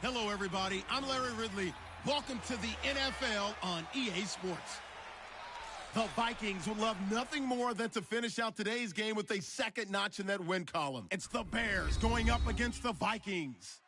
Hello, everybody. I'm Larry Ridley. Welcome to the NFL on EA Sports. The Vikings would love nothing more than to finish out today's game with a second notch in that win column. It's the Bears going up against the Vikings.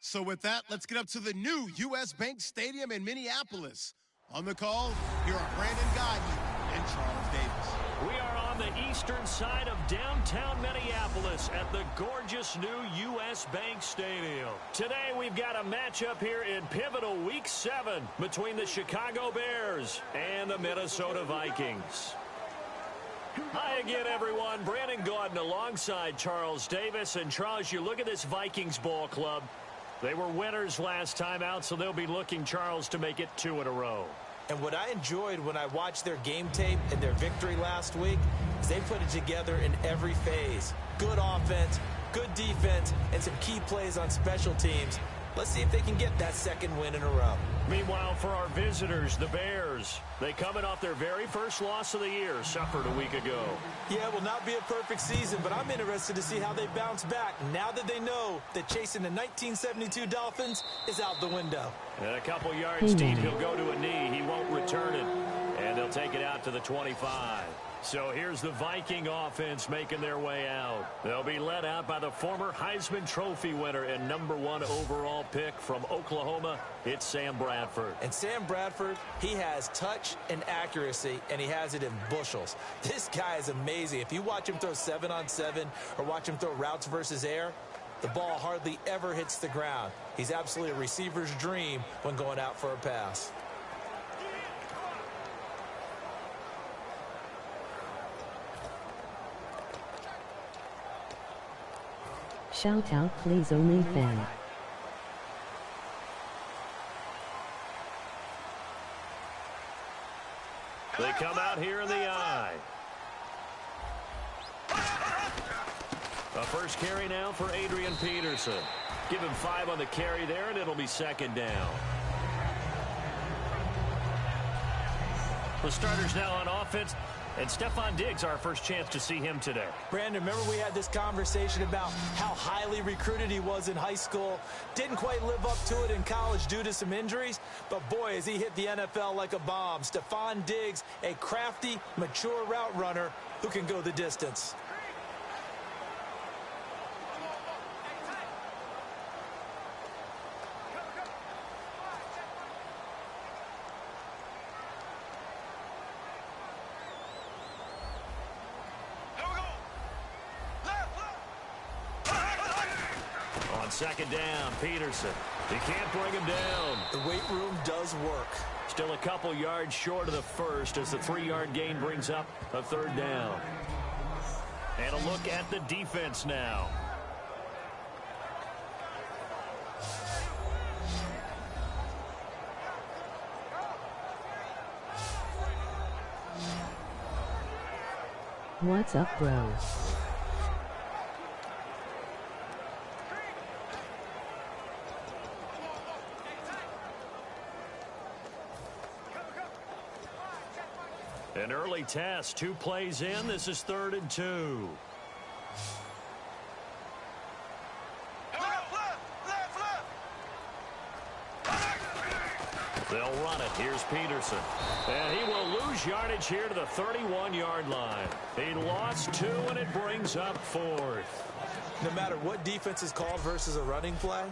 So with that, let's get up to the new U.S. Bank Stadium in Minneapolis. On the call, here are Brandon Gaudin and Charles Davis. We are on the eastern side of downtown Minneapolis at the gorgeous new U.S. Bank Stadium. Today we've got a matchup here in pivotal Week 7 between the Chicago Bears and the Minnesota Vikings. Hi again, everyone. Brandon Gaudin alongside Charles Davis. And Charles, you look at this Vikings ball club. They were winners last time out, so they'll be looking, Charles, to make it 2 in a row. And what I enjoyed when I watched their game tape and their victory last week is they put it together in every phase. Good offense, good defense, and some key plays on special teams. Let's see if they can get that second win in a row. Meanwhile, for our visitors, the Bears, they coming off their very first loss of the year, suffered a week ago. Yeah, it will not be a perfect season, but I'm interested to see how they bounce back now that they know that chasing the 1972 Dolphins is out the window. And a couple yards deep, he'll go to a knee. He won't return it, and they'll take it out to the 25. So here's the Viking offense making their way out. They'll be led out by the former Heisman Trophy winner and #1 overall pick from Oklahoma. It's Sam Bradford. And Sam Bradford, he has touch and accuracy, and he has it in bushels. This guy is amazing. If you watch him throw 7-on-7 or watch him throw routes versus air, the ball hardly ever hits the ground. He's absolutely a receiver's dream when going out for a pass. Shout out please only fan. They come out here in the eye. A first carry now for Adrian Peterson. Give him 5 on the carry there, and it'll be second down. The starters now on offense. And Stephon Diggs, our first chance to see him today. Brandon, remember we had this conversation about how highly recruited he was in high school. Didn't quite live up to it in college due to some injuries. But, boy, as he hit the NFL like a bomb. Stephon Diggs, a crafty, mature route runner who can go the distance. Second down, Peterson. He can't bring him down. The weight room does work. Still a couple yards short of the first as the 3-yard gain brings up a third down. And a look at the defense now. What's up, bro? An early test, 2 plays in. This is 3rd and 2. They'll run it. Here's Peterson. And he will lose yardage here to the 31-yard line. He lost 2, and it brings up 4th. No matter what defense is called versus a running play,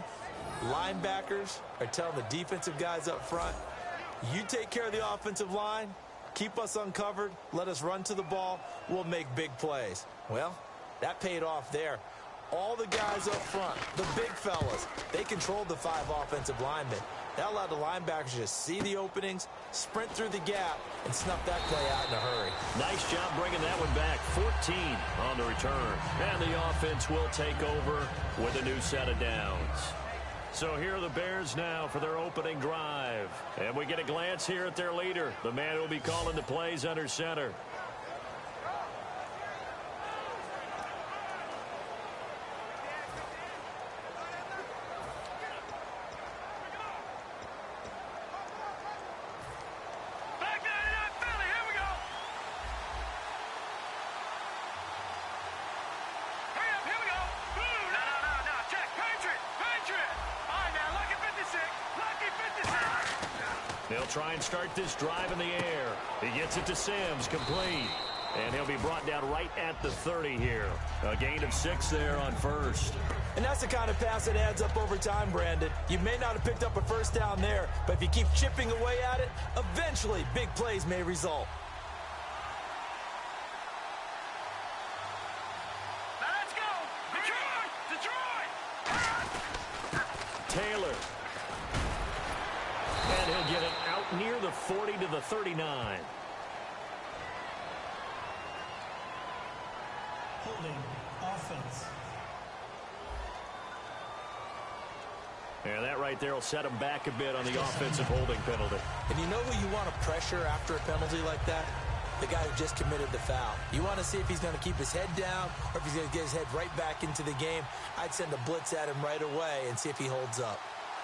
linebackers are telling the defensive guys up front, you take care of the offensive line, keep us uncovered, let us run to the ball, we'll make big plays. Well, that paid off there. All the guys up front, the big fellas, they controlled the 5 offensive linemen. That allowed the linebackers to see the openings, sprint through the gap, and snuff that play out in a hurry. Nice job bringing that one back. 14 on the return. And the offense will take over with a new set of downs. So here are the Bears now for their opening drive. And we get a glance here at their leader, the man who will be calling the plays under center. try and start this drive in the air. He gets it to Sims, complete. And he'll be brought down right at the 30 here. A gain of 6 there on first. And that's the kind of pass that adds up over time, Brandon. You may not have picked up a first down there, but if you keep chipping away at it, eventually big plays may result. Now let's go! Detroit! Taylor. And he'll get it out near the 40 to the 39. Holding offense. And that right there will set him back a bit on the offensive holding penalty. And you know who you want to pressure after a penalty like that? The guy who just committed the foul. You want to see if he's going to keep his head down or if he's going to get his head right back into the game. I'd send a blitz at him right away and see if he holds up.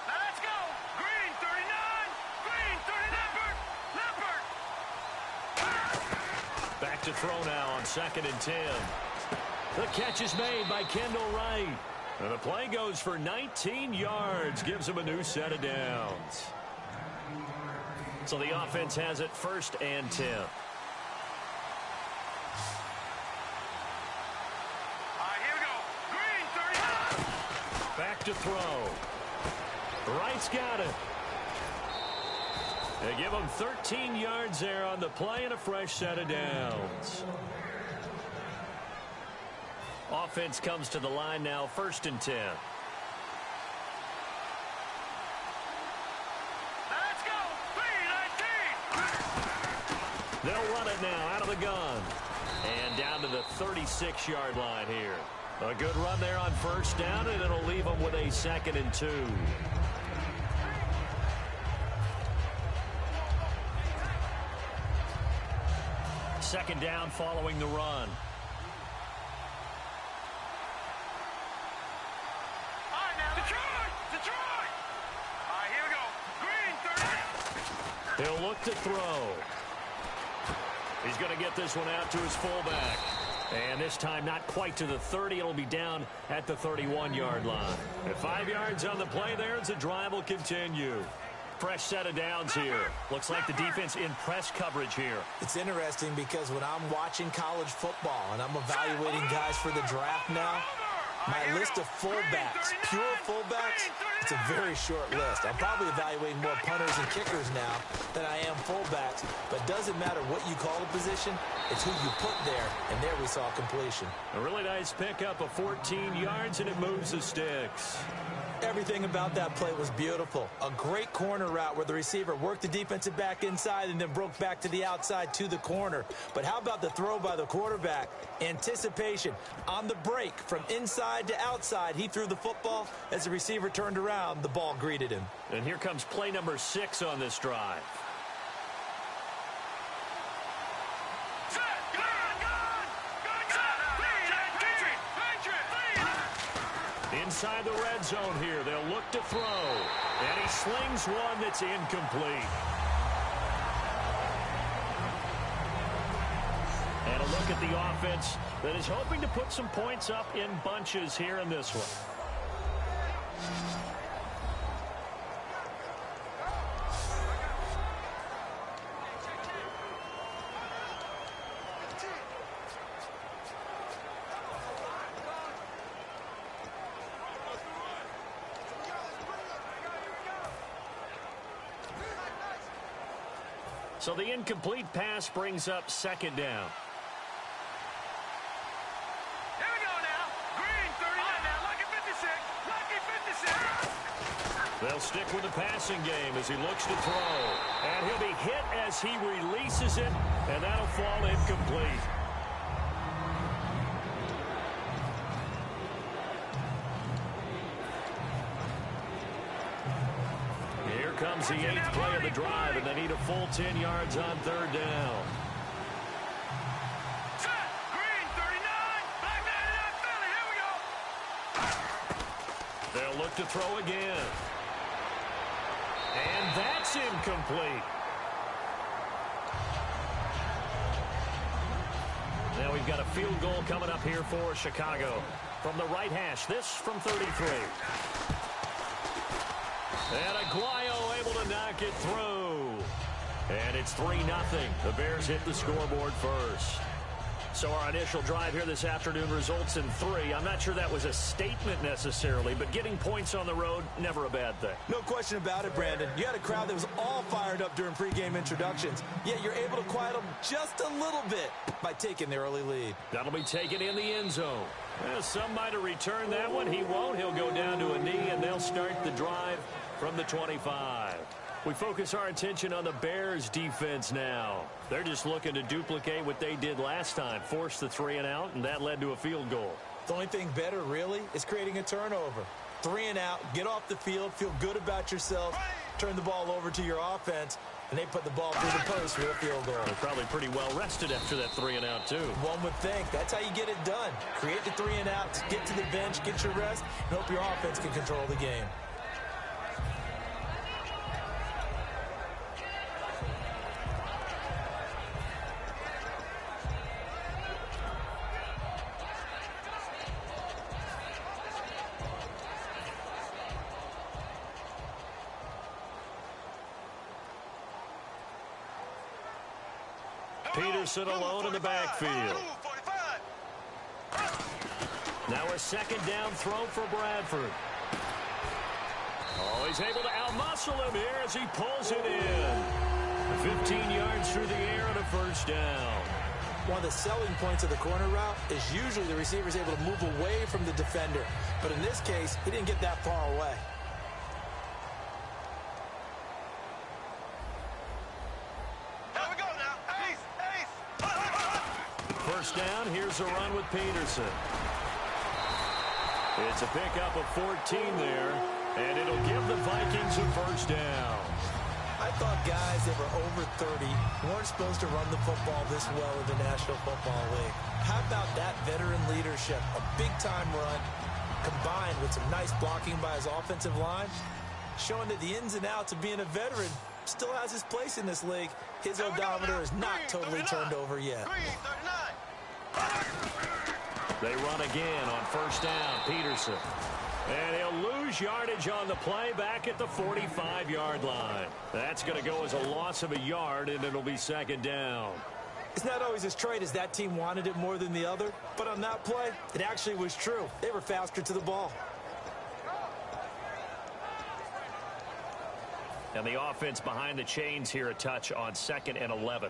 Now let's go! Green, 39! Green, 30, Leopard! Leopard! Back to throw now on 2nd and 10. The catch is made by Kendall Wright. And the play goes for 19 yards, gives him a new set of downs. So the offense has it 1st and 10. All right, here we go. Green, 39! Back to throw. Wright's got it. They give him 13 yards there on the play and a fresh set of downs. Offense comes to the line now, 1st and 10. Let's go! 3-19! They'll run it now out of the gun. And down to the 36-yard line here. A good run there on 1st down, and it'll leave them with a 2nd and 2. Second down following the run. He'll look to throw. He's going to get this one out to his fullback. And this time not quite to the 30. It'll be down at the 31-yard line. At 5 yards on the play there as the drive will continue. Fresh set of downs here. Looks like the defense in press coverage here. It's interesting because when I'm watching college football and I'm evaluating guys for the draft now, my list of fullbacks, pure fullbacks, it's a very short list. I'm probably evaluating more punters and kickers now than I am fullbacks. But it doesn't matter what you call a position, it's who you put there, and there we saw completion. A really nice pickup of 14 yards, and it moves the sticks. Everything about that play was beautiful. A great corner route where the receiver worked the defensive back inside and then broke back to the outside to the corner. But how about the throw by the quarterback? Anticipation on the break from inside to outside. He threw the football. As the receiver turned around, the ball greeted him. And here comes play number 6 on this drive. Inside the red zone here, they'll look to throw. And he slings one that's incomplete. And a look at the offense that is hoping to put some points up in bunches here in this one. So the incomplete pass brings up 2nd down. Here we go now. Green, 39 now. Lucky 56. Lucky 56. They'll stick with the passing game as he looks to throw. And he'll be hit as he releases it, and that'll fall incomplete. Here comes the 8th play of the drive, and they need a full 10 yards on 3rd down. Set. Green, 39. Black 99 Philly. Here we go. They'll look to throw again. And that's incomplete. Now we've got a field goal coming up here for Chicago. From the right hash, this from 33. And Aguayo able to knock it through. And it's 3-0. The Bears hit the scoreboard first. So our initial drive here this afternoon results in 3. I'm not sure that was a statement necessarily, but getting points on the road, never a bad thing. No question about it, Brandon. You had a crowd that was all fired up during pregame introductions, yet you're able to quiet them just a little bit by taking the early lead. That'll be taken in the end zone. Well, some might have returned that one. He won't. He'll go down to a knee, and they'll start the drive from the 25. We focus our attention on the Bears defense now. They're just looking to duplicate what they did last time, force the 3-and-out, and that led to a field goal. The only thing better, really, is creating a turnover. 3-and-out, get off the field, feel good about yourself, turn the ball over to your offense, and they put the ball through the post for a field goal. They're probably pretty well rested after that 3-and-out, too. One would think. That's how you get it done. Create the 3-and-outs, get to the bench, get your rest, and hope your offense can control the game. Peterson alone in the backfield. Now a second down throw for Bradford. Oh, he's able to outmuscle him here as he pulls it in. 15 yards through the air and a first down. One of the selling points of the corner route is usually the receiver is able to move away from the defender. But in this case, he didn't get that far away. First down, here's a run with Peterson. It's a pickup of 14 there, and it'll give the Vikings a first down. I thought guys that were over 30 weren't supposed to run the football this well in the National Football League. How about that veteran leadership? A big-time run combined with some nice blocking by his offensive line, showing that the ins and outs of being a veteran still has his place in this league. His odometer is not totally turned over yet. They run again on first down, Peterson. And he'll lose yardage on the play back at the 45-yard line. That's going to go as a loss of a yard, and it'll be second down. It's not always as straight as that team wanted it more than the other, but on that play, it actually was true. They were faster to the ball. And the offense behind the chains here a touch on 2nd and 11.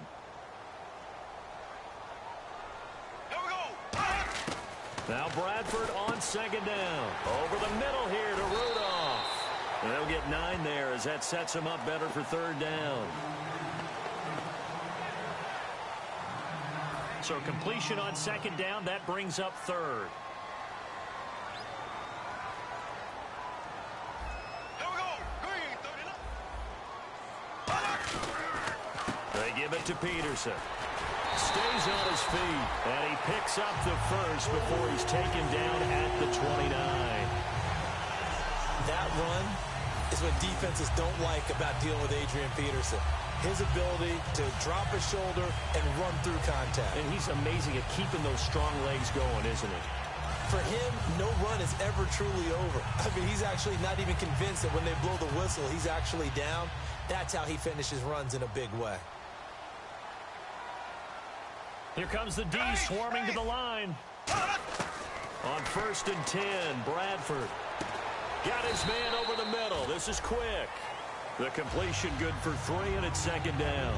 Now Bradford on second down. Over the middle here to Rudolph. And they'll get 9 there as that sets him up better for third down. So completion on second down, that brings up third. They give it to Peterson. Stays on his feet, and he picks up the first before he's taken down at the 29. That run is what defenses don't like about dealing with Adrian Peterson. His ability to drop a shoulder and run through contact. And he's amazing at keeping those strong legs going, isn't he? For him, no run is ever truly over. I mean, he's actually not even convinced that when they blow the whistle, he's actually down. That's how he finishes runs in a big way. Here comes the D swarming to the line. On 1st and 10, Bradford got his man over the middle. This is quick. The completion good for 3, and it's second down.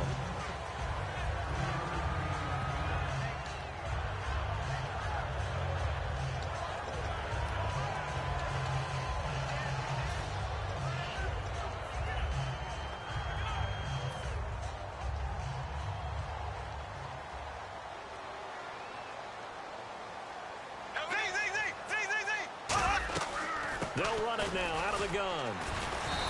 They'll run it now out of the gun.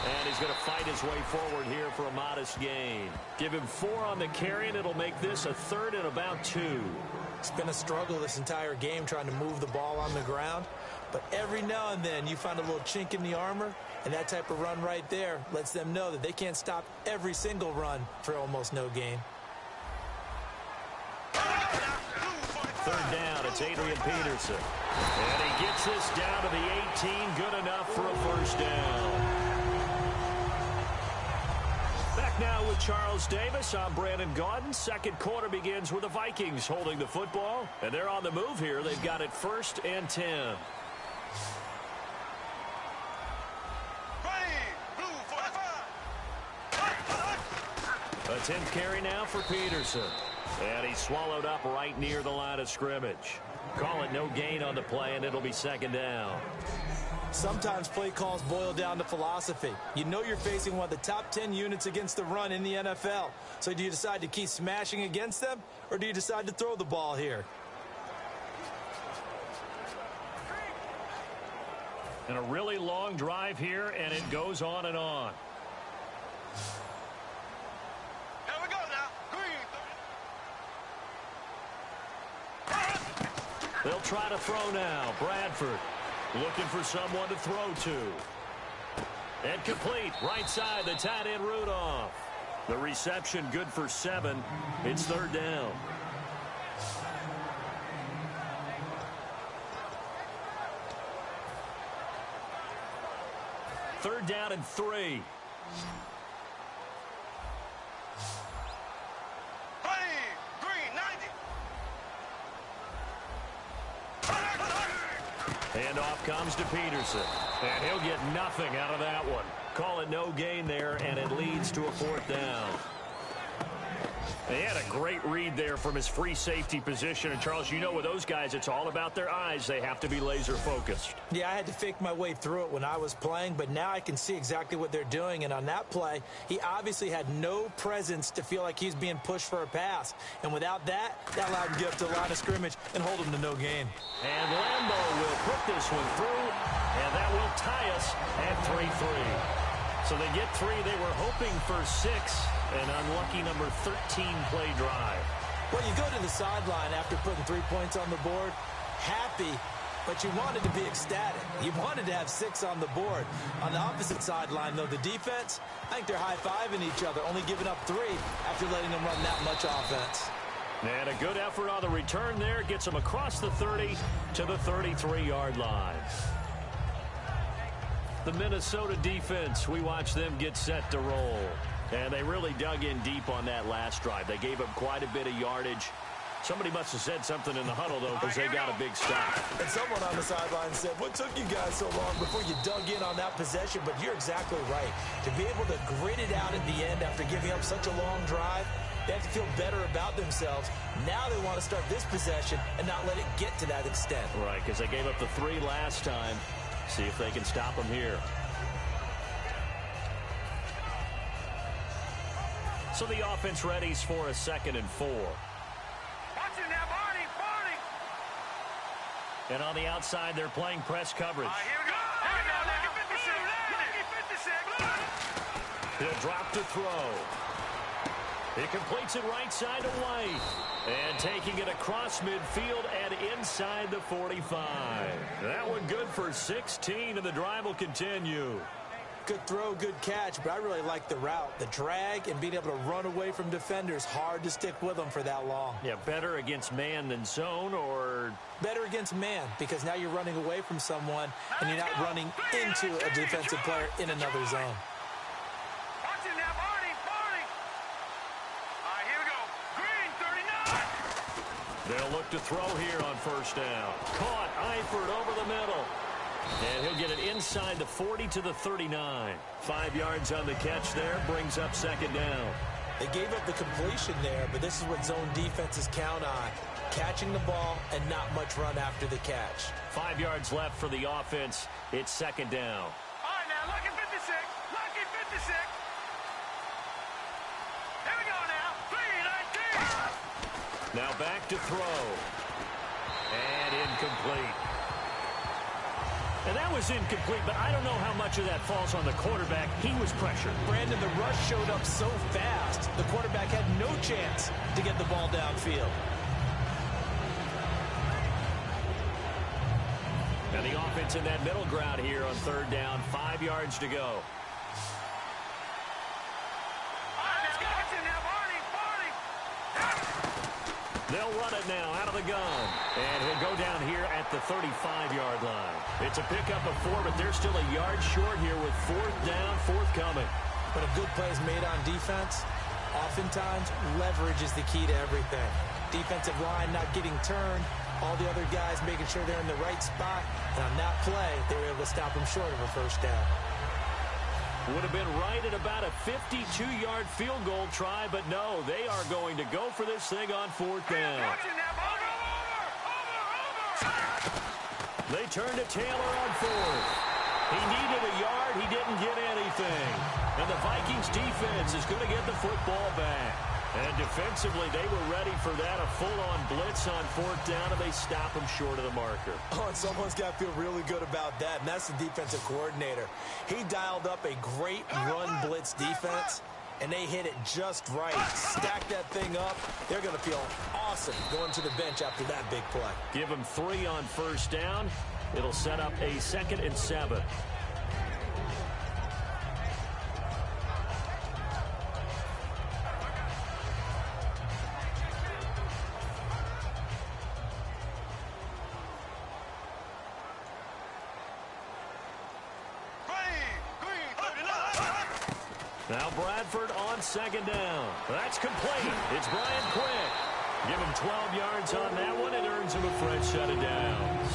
And he's going to fight his way forward here for a modest gain. Give him 4 on the carry, and it'll make this a 3rd and about 2. It's been a struggle this entire game trying to move the ball on the ground. But every now and then you find a little chink in the armor, and that type of run right there lets them know that they can't stop every single run for almost no gain. 3rd down, it's Adrian Peterson. And he gets this down to the 18, good enough for a first down. Back Now with Charles Davis, I'm Brandon Gaudin. Second quarter begins with the Vikings holding the football. And they're on the move here. They've got it 1st and 10. A 10th carry now for Peterson. And he's swallowed up right near the line of scrimmage. Call it no gain on the play, and it'll be 2nd down. Sometimes play calls boil down to philosophy. You know you're facing one of the top 10 units against the run in the NFL. So do you decide to keep smashing against them, or do you decide to throw the ball here? And a really long drive here, and it goes on and on. Here we go now. Green. They'll try to throw now. Bradford looking for someone to throw to. And complete. Right side, the tight end Rudolph. The reception good for 7. It's 3rd down. Third down and 3. Green, 90. Handoff comes to Peterson. And he'll get nothing out of that one. Call it no gain there, and it leads to a 4th down. He had a great read there from his free safety position. And, Charles, you know with those guys, it's all about their eyes. They have to be laser focused. Yeah, I had to fake my way through it when I was playing, but now I can see exactly what they're doing. And on that play, he obviously had no presence to feel like he's being pushed for a pass. And without that, that allowed him to get up to the line of scrimmage and hold him to no gain. And Lambeau will put this one through, and that will tie us at 3-3. So they get 3. They were hoping for 6. An unlucky number 13 play drive. Well, you go to the sideline after putting 3 points on the board, happy, but you wanted to be ecstatic. You wanted to have 6 on the board. On the opposite sideline, though, the defense, I think they're high-fiving each other, only giving up 3 after letting them run that much offense. And a good effort on the return there. Gets them across the 30 to the 33-yard line. The Minnesota defense, we watch them get set to roll. And they really dug in deep on that last drive. They gave up quite a bit of yardage. Somebody must have said something in the huddle, though, because they got a big stop. And someone on the sideline said, what took you guys so long before you dug in on that possession? But you're exactly right. To be able to grit it out at the end after giving up such a long drive, they have to feel better about themselves. Now they want to start this possession and not let it get to that extent. Right, because they gave up the 3 last time. See if they can stop them here. So the offense readies for a 2nd and 4. Watch it now, Barney. And on the outside, they're playing press coverage. Here we go. Here we go now. Lucky 56. He'll drop to throw. He completes it right side to White. And taking it across midfield and inside the 45. That one good for 16, and the drive will continue. Good throw, good catch, but I really like the route. The drag and being able to run away from defenders, hard to stick with them for that long. Yeah, better against man than zone, or? Better against man, because now you're running away from someone and you're not running into a defensive player in another zone. Watch it now, Barney. Here we go. Green, 39. They'll look to throw here on 1st down. Caught, Eifert over the middle. And he'll get it inside the 40 to the 39. 5 yards on the catch there, brings up 2nd down. They gave up the completion there, but this is what zone defenses count on. Catching the ball and not much run after the catch. 5 yards left for the offense. It's 2nd down. All right, now, lucky 56. Lucky 56. Here we go now. 3-19. Now back to throw. And incomplete. And that was incomplete, but I don't know how much of that falls on the quarterback. He was pressured. Brandon, the rush showed up so fast, the quarterback had no chance to get the ball downfield. And the offense in that middle ground here on 3rd down. 5 yards to go. They'll run it now out of the gun. And he'll go down here at the 35-yard line. It's a pickup of 4, but they're still a yard short here with 4th down, forthcoming. When a good play is made on defense, oftentimes leverage is the key to everything. Defensive line not getting turned, all the other guys making sure they're in the right spot, and on that play, they were able to stop them short of a first down. Would have been right at about a 52-yard field goal try, but no, they are going to go for this thing on fourth down. They turn to Taylor on fourth. He needed a yard. He didn't get anything. And the Vikings defense is going to get the football back. And defensively, they were ready for that, a full-on blitz on fourth down, and they stop him short of the marker. Oh, and someone's got to feel really good about that, and that's the defensive coordinator. He dialed up a great run blitz defense, and they hit it just right. Stack that thing up. They're going to feel awesome going to the bench after that big play. Give him 3 on first down. It'll set up a 2nd and 7. Now Bradford on 2nd down. That's complete. It's Brian Quick. Give him 12 yards on that one. It earns him a fresh set of downs.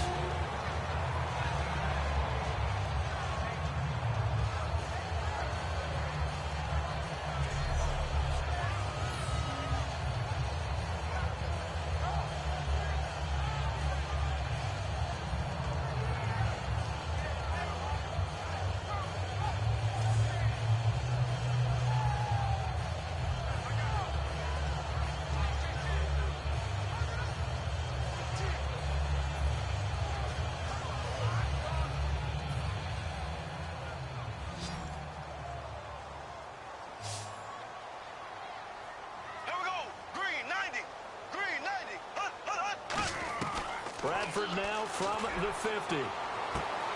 Bradford now from the 50.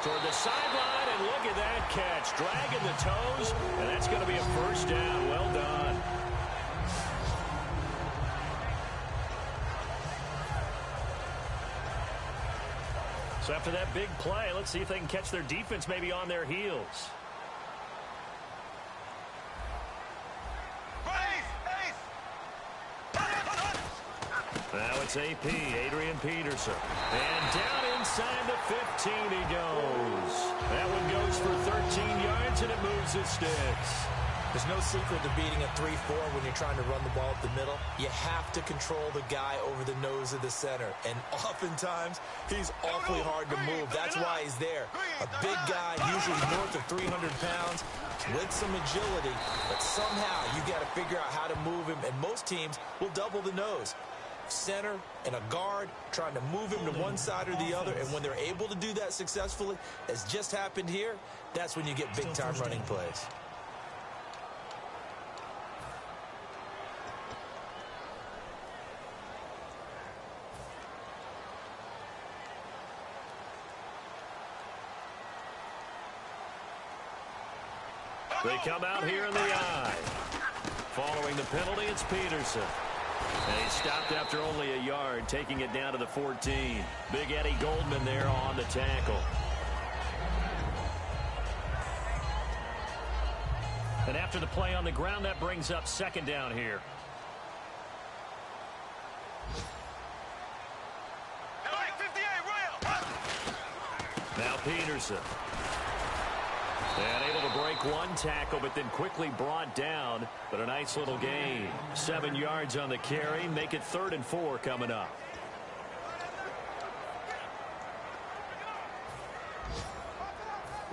Toward the sideline, and look at that catch. Dragging the toes, and that's going to be a first down. Well done. So after that big play, let's see if they can catch their defense maybe on their heels. Now it's AP, Adrian Peterson. And down inside the 15 he goes. That one goes for 13 yards, and it moves his sticks. There's no secret to beating a 3-4 when you're trying to run the ball up the middle. You have to control the guy over the nose of the center. And oftentimes, he's awfully hard to move. That's why he's there. A big guy, usually north of 300 pounds, with some agility. But somehow, you got to figure out how to move him. And most teams will double the nose. Center and a guard trying to move him to one side or the other, and when they're able to do that successfully, as just happened here, that's when you get big-time running plays. They come out here in the eye. Following the penalty, it's Peterson. And he stopped after only a yard, taking it down to the 14. Big Eddie Goldman there on the tackle. And after the play on the ground, that brings up 2nd down here. Now Peterson. And able to break one tackle, but then quickly brought down. But a nice little gain. 7 yards on the carry. Make it 3rd and 4 coming up.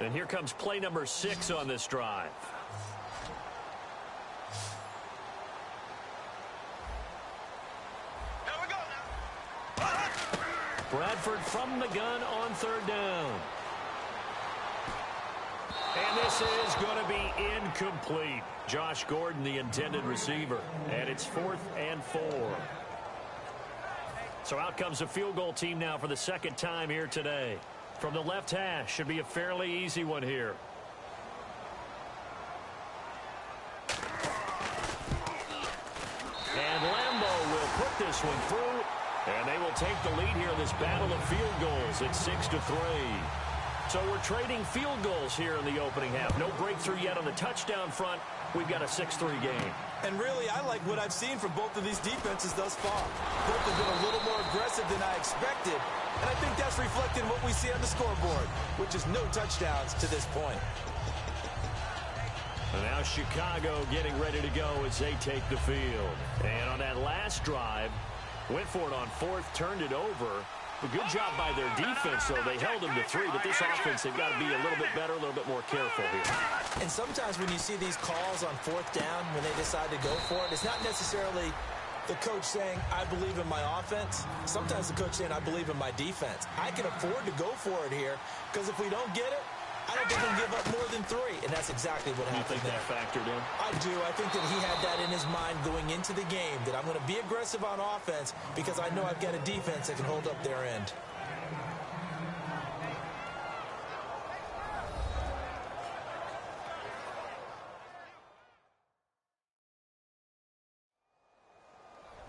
And here comes play number 6 on this drive. Bradford from the gun on 3rd down. And this is going to be incomplete. Josh Gordon, the intended receiver. And it's 4th and 4. So out comes the field goal team now for the 2nd time here today. From the left hash, should be a fairly easy one here. And Lambeau will put this one through. And they will take the lead here in this battle of field goals at 6-3. So we're trading field goals here in the opening half. No breakthrough yet on the touchdown front, we've got a 6-3 game. And really, I like what I've seen from both of these defenses thus far. Both have been a little more aggressive than I expected, and I think that's reflected in what we see on the scoreboard, which is no touchdowns to this point. And now Chicago getting ready to go as they take the field. And on that last drive, went for it on fourth, turned it over. A good job by their defense, though. They held them to 3, but this offense, they've got to be a little bit better, a little bit more careful here. And sometimes when you see these calls on fourth down, when they decide to go for it, it's not necessarily the coach saying, I believe in my offense. Sometimes the coach saying, I believe in my defense. I can afford to go for it here, because if we don't get it, I don't think we can give up more than 3, and that's exactly what happened there. You think that factored in? I do. I think that he had that in his mind going into the game, that I'm going to be aggressive on offense because I know I've got a defense that can hold up their end.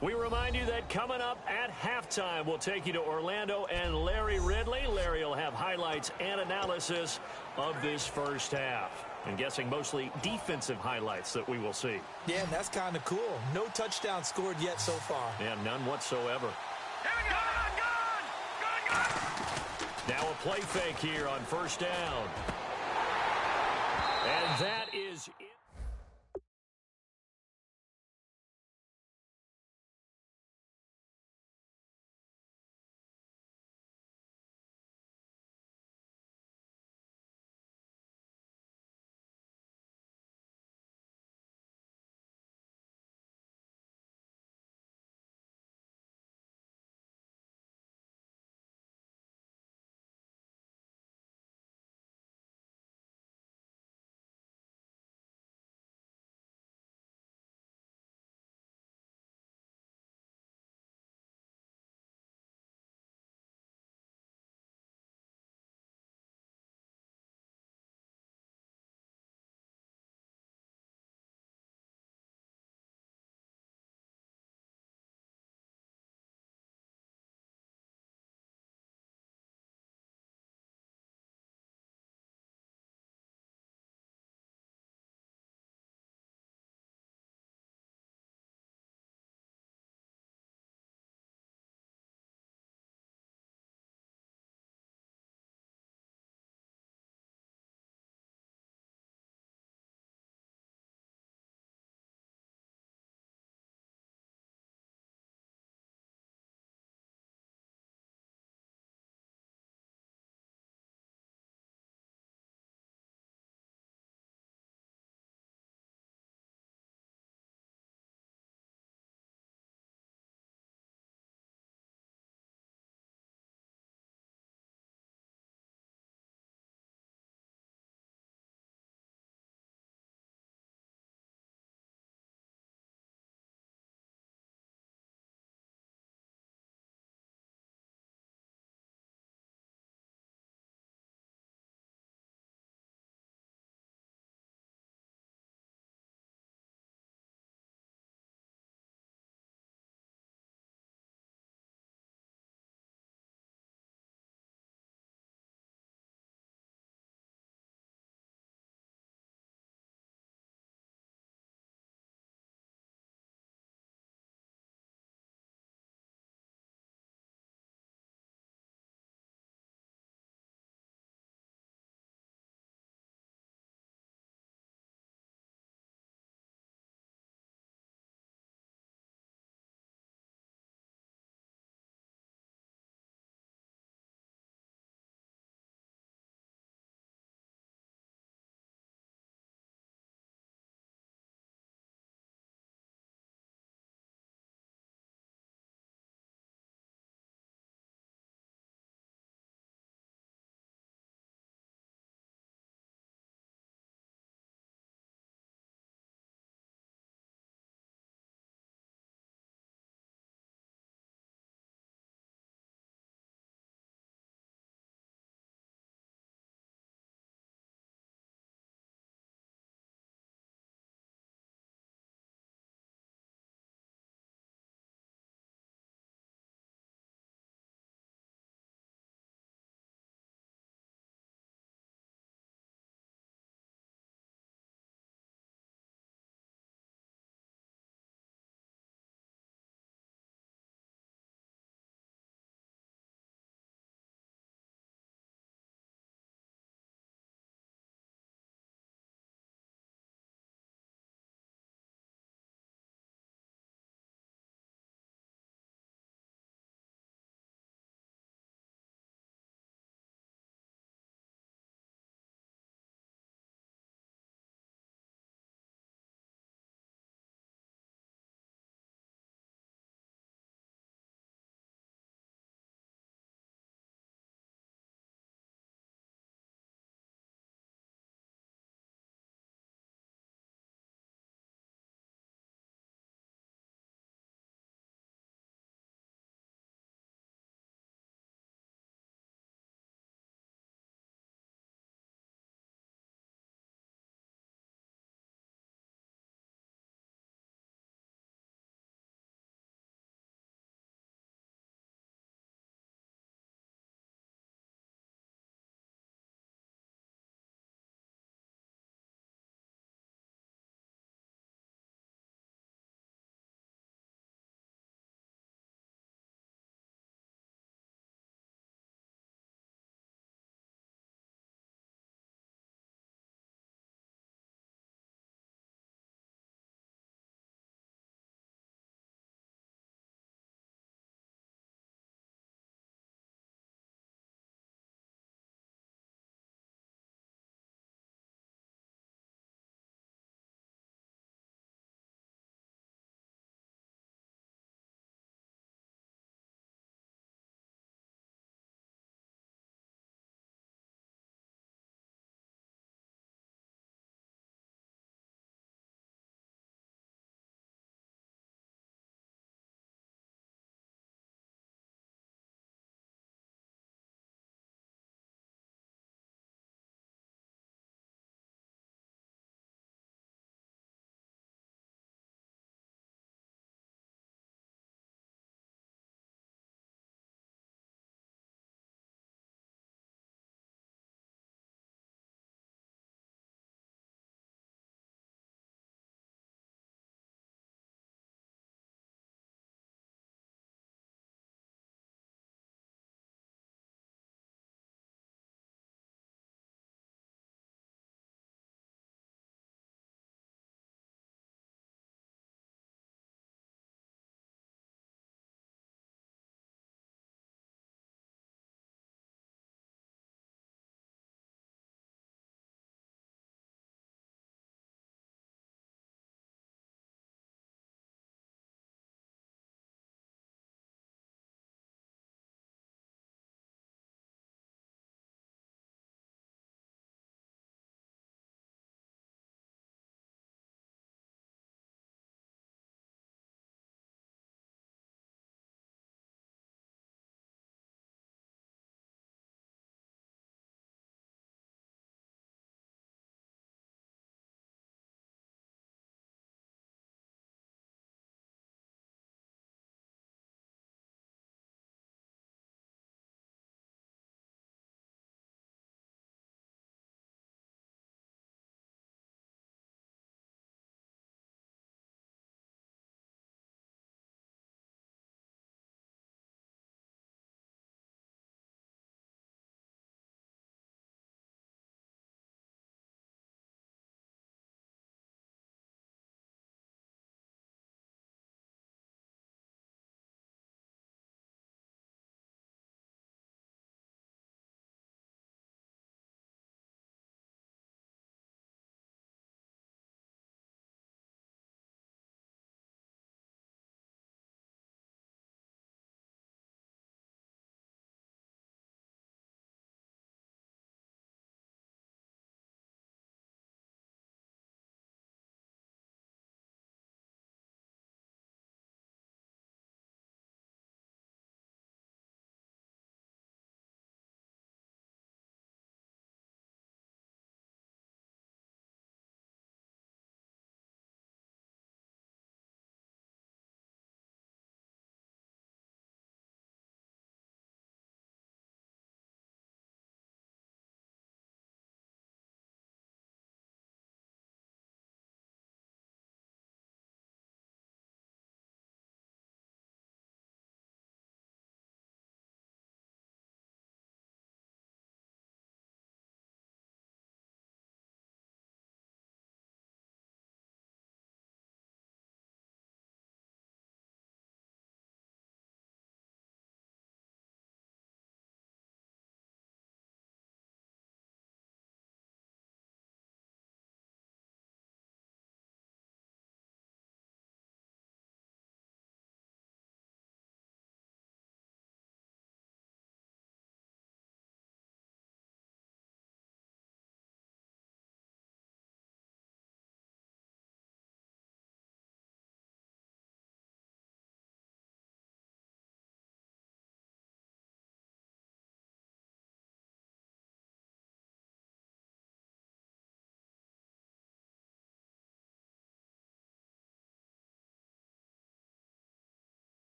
We remind you that coming up at halftime, we'll take you to Orlando and Larry Ridley. Larry will have highlights and analysis of this first half. I'm guessing mostly defensive highlights that we will see. Yeah, and that's kind of cool. No touchdown scored yet so far. Yeah, none whatsoever. Now a play fake here on first down. And that is it.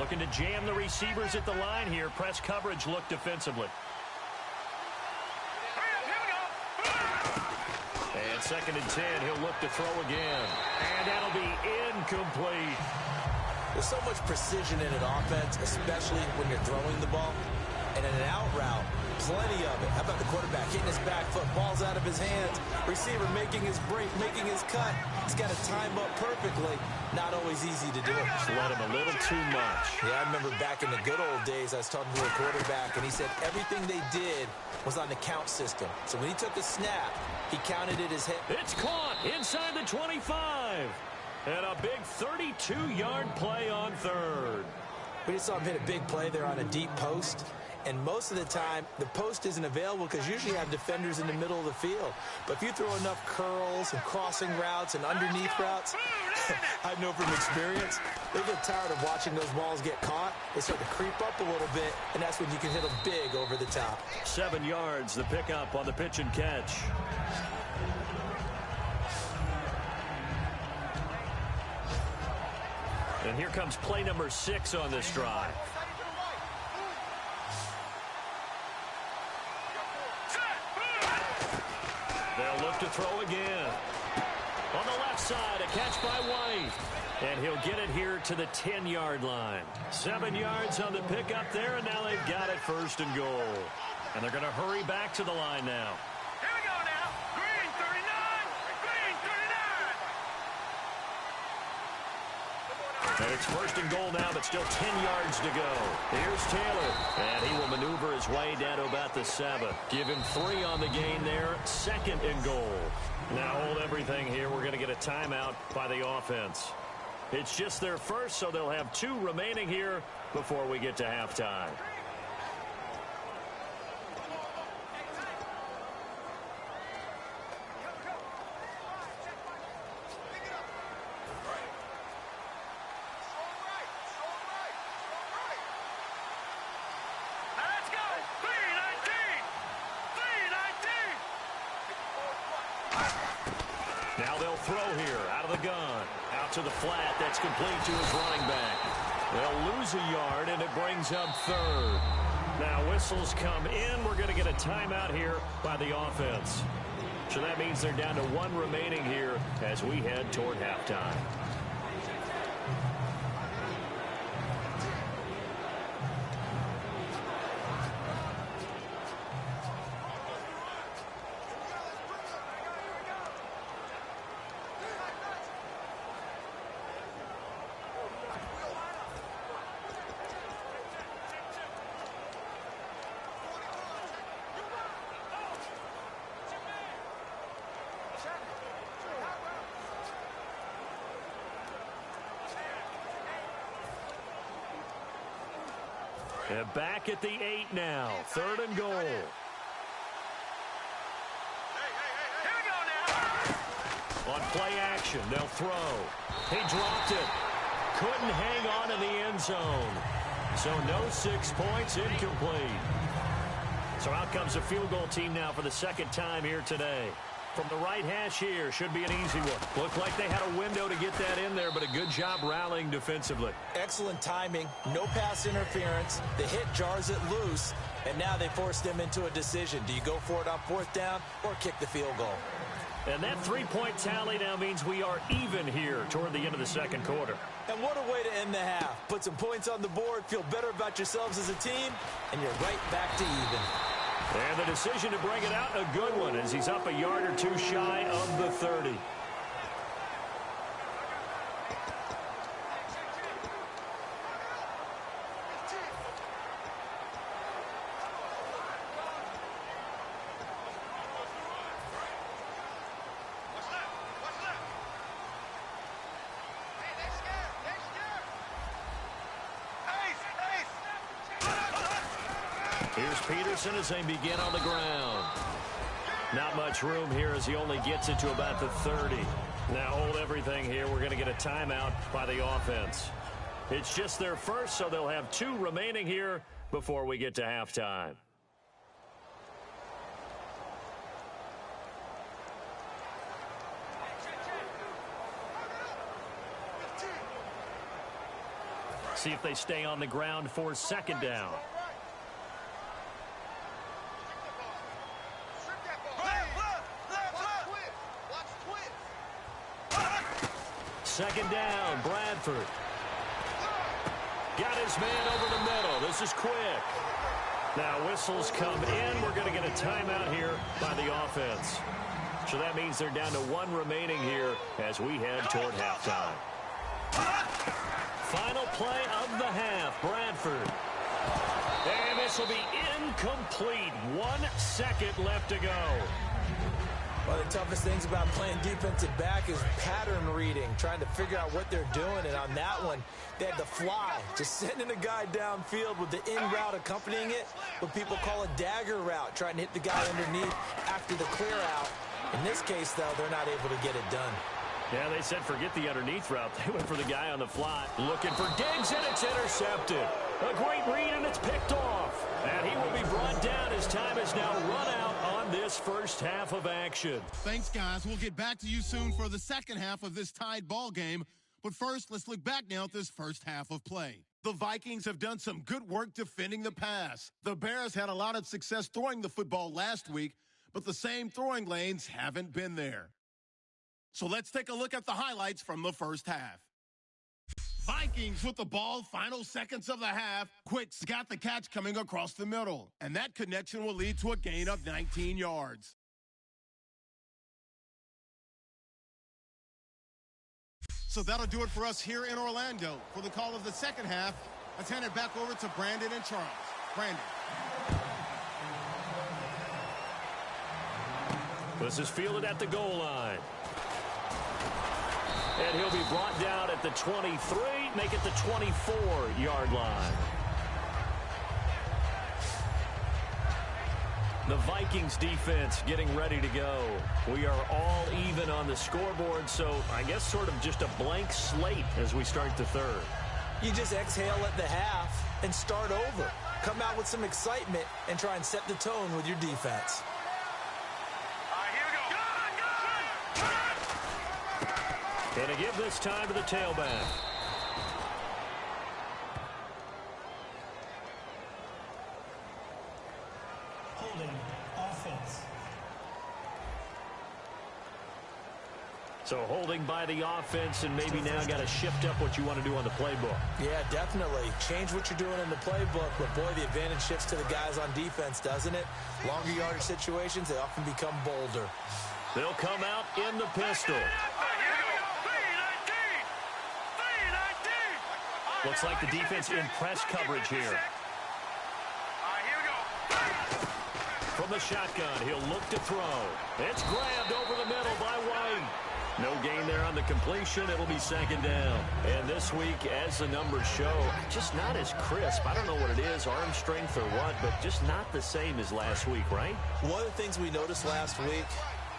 Looking to jam the receivers at the line here. Press coverage look defensively. And 2nd and 10. He'll look to throw again. And that'll be incomplete. There's so much precision in an offense, especially when you're throwing the ball. And in an out route, plenty of it. How about the quarterback hitting his back foot, ball's out of his hands, receiver making his break, making his cut. He's got to time up perfectly. Not always easy to do. Just let him a little too much. Yeah, I remember back in the good old days, I was talking to a quarterback, and he said everything they did was on the count system. So when he took the snap, he counted it as hit. It's caught inside the 25. And a big 32-yard play on 3rd. We just saw him hit a big play there on a deep post. And most of the time, the post isn't available because usually you have defenders in the middle of the field. But if you throw enough curls and crossing routes and underneath routes, I know from experience, they get tired of watching those balls get caught. They start to creep up a little bit, and that's when you can hit them big over the top. 7 yards, the pickup on the pitch and catch. And here comes play number 6 on this drive. They'll look to throw again. On the left side, a catch by White. And he'll get it here to the 10-yard line. 7 yards on the pickup there, and now they've got it 1st and goal. And they're going to hurry back to the line now. Here we go now. Green 39. Green 39. And it's 1st and goal now, but still 10 yards to go. Here's Taylor. And he will maneuver his way down to about the 7. Give him 3 on the gain there. 2nd and goal. Now hold everything here. We're going to get a timeout by the offense. It's just their first, so they'll have 2 remaining here before we get to halftime. Now they'll throw here out of the gun. Out to the flat. That's complete to his running back. They'll lose a yard, and it brings up 3rd. Now whistles come in. We're going to get a timeout here by the offense. So that means they're down to 1 remaining here as we head toward halftime. And back at the 8 now. 3rd and goal. Here we go now. On play action, they'll throw. He dropped it. Couldn't hang on in the end zone. So no 6 points, incomplete. So out comes the field goal team now for the 2nd time here today. From the right hash here, should be an easy one. Looked like they had a window to get that in there, but a good job rallying defensively. Excellent timing, no pass interference. The hit jars it loose, and now they force them into a decision. Do you go for it on 4th down or kick the field goal? And that 3-point tally now means we are even here toward the end of the 2nd quarter. And what a way to end the half. Put some points on the board, feel better about yourselves as a team, and you're right back to even. And the decision to bring it out, a good one, as he's up a yard or 2 shy of the 30. Here's Peterson as they begin on the ground. Not much room here as he only gets it to about the 30. Now hold everything here. We're going to get a timeout by the offense. It's just their first, so they'll have 2 remaining here before we get to halftime. See if they stay on the ground for second down. Second down, Bradford. Got his man over the middle. This is quick. Now whistles come in. We're going to get a timeout here by the offense. So that means they're down to one remaining here as we head toward halftime. Final play of the half, Bradford. And this will be incomplete. 1 second left to go. One of the toughest things about playing defensive back is pattern reading, trying to figure out what they're doing. And on that one, they had to fly, just sending a guy downfield with the in route accompanying it, what people call a dagger route, trying to hit the guy underneath after the clear out. In this case, though, they're not able to get it done. Yeah, they said forget the underneath route. They went for the guy on the fly. Looking for Diggs, and it's intercepted. A great read, and it's picked off. And he will be brought down as time is now run out on this first half of action. Thanks, guys. We'll get back to you soon for the second half of this tied ball game. But first, let's look back now at this first half of play. The Vikings have done some good work defending the pass. The Bears had a lot of success throwing the football last week, but the same throwing lanes haven't been there. So let's take a look at the highlights from the first half. Vikings with the ball, final seconds of the half. Quick's got the catch coming across the middle, and that connection will lead to a gain of 19 yards. So that'll do it for us here in Orlando. For the call of the second half, let's hand it back over to Brandon and Charles. Brandon. This is fielded at the goal line. And he'll be brought down at the 23, make it the 24-yard line. The Vikings defense getting ready to go. We are all even on the scoreboard, so I guess sort of just a blank slate as we start the third. You just exhale at the half and start over. Come out with some excitement and try and set the tone with your defense. Going to give this time to the tailback. Holding offense. So holding by the offense, and maybe now got to shift up what you want to do on the playbook. Yeah, definitely. Change what you're doing in the playbook, but boy, the advantage shifts to the guys on defense, doesn't it? Longer yardage situations, they often become bolder. They'll come out in the pistol. Looks like the defense in press coverage here. From the shotgun, he'll look to throw. It's grabbed over the middle by White. No gain there on the completion. It'll be second down. And this week, as the numbers show, just not as crisp. I don't know what it is, arm strength or what, but just not the same as last week, right? One of the things we noticed last week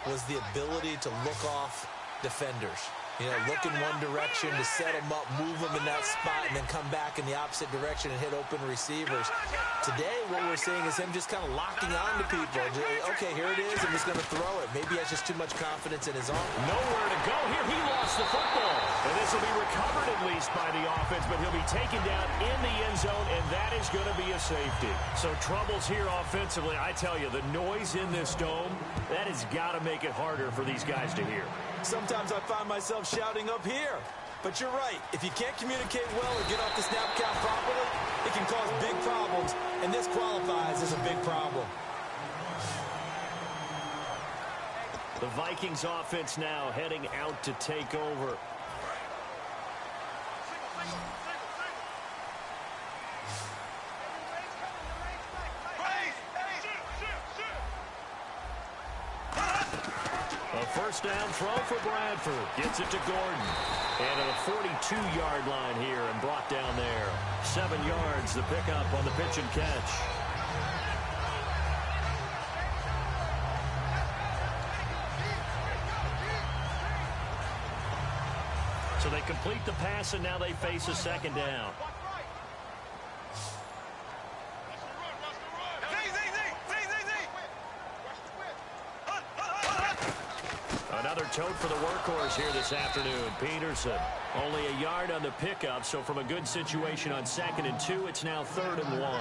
was the ability to look off defenders. You know, look in one direction to set them up, move them in that spot, and then come back in the opposite direction and hit open receivers. Today, what we're seeing is him just kind of locking on to people. Okay, here it is. I'm just going to throw it. Maybe he has just too much confidence in his arm. Nowhere to go here. He lost the football. And this will be recovered at least by the offense, but he'll be taken down in the end zone, and that is going to be a safety. So troubles here offensively. I tell you, the noise in this dome, that has got to make it harder for these guys to hear. Sometimes I find myself shouting up here. But you're right. If you can't communicate well or get off the snap count properly, it can cause big problems, and this qualifies as a big problem. The Vikings offense now heading out to take over. A first down throw for Bradford. Gets it to Gordon. And at the 42-yard line here and brought down there. 7 yards, the pickup on the pitch and catch. So they complete the pass, and now they face a second down. Another tote for the workhorse here this afternoon. Peterson, only a yard on the pickup, so from a good situation on 2nd and 2, it's now 3rd and 1.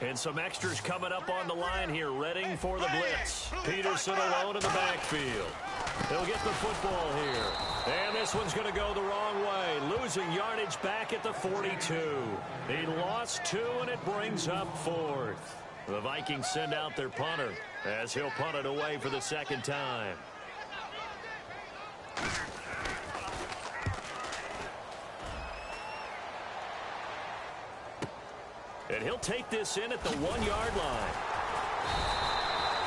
And some extras coming up on the line here, readying for the blitz. Peterson alone in the backfield. He'll get the football here. And this one's going to go the wrong way. Losing yardage back at the 42. He lost 2, and it brings up 4th. The Vikings send out their punter as he'll punt it away for the 2nd time. And he'll take this in at the 1-yard line.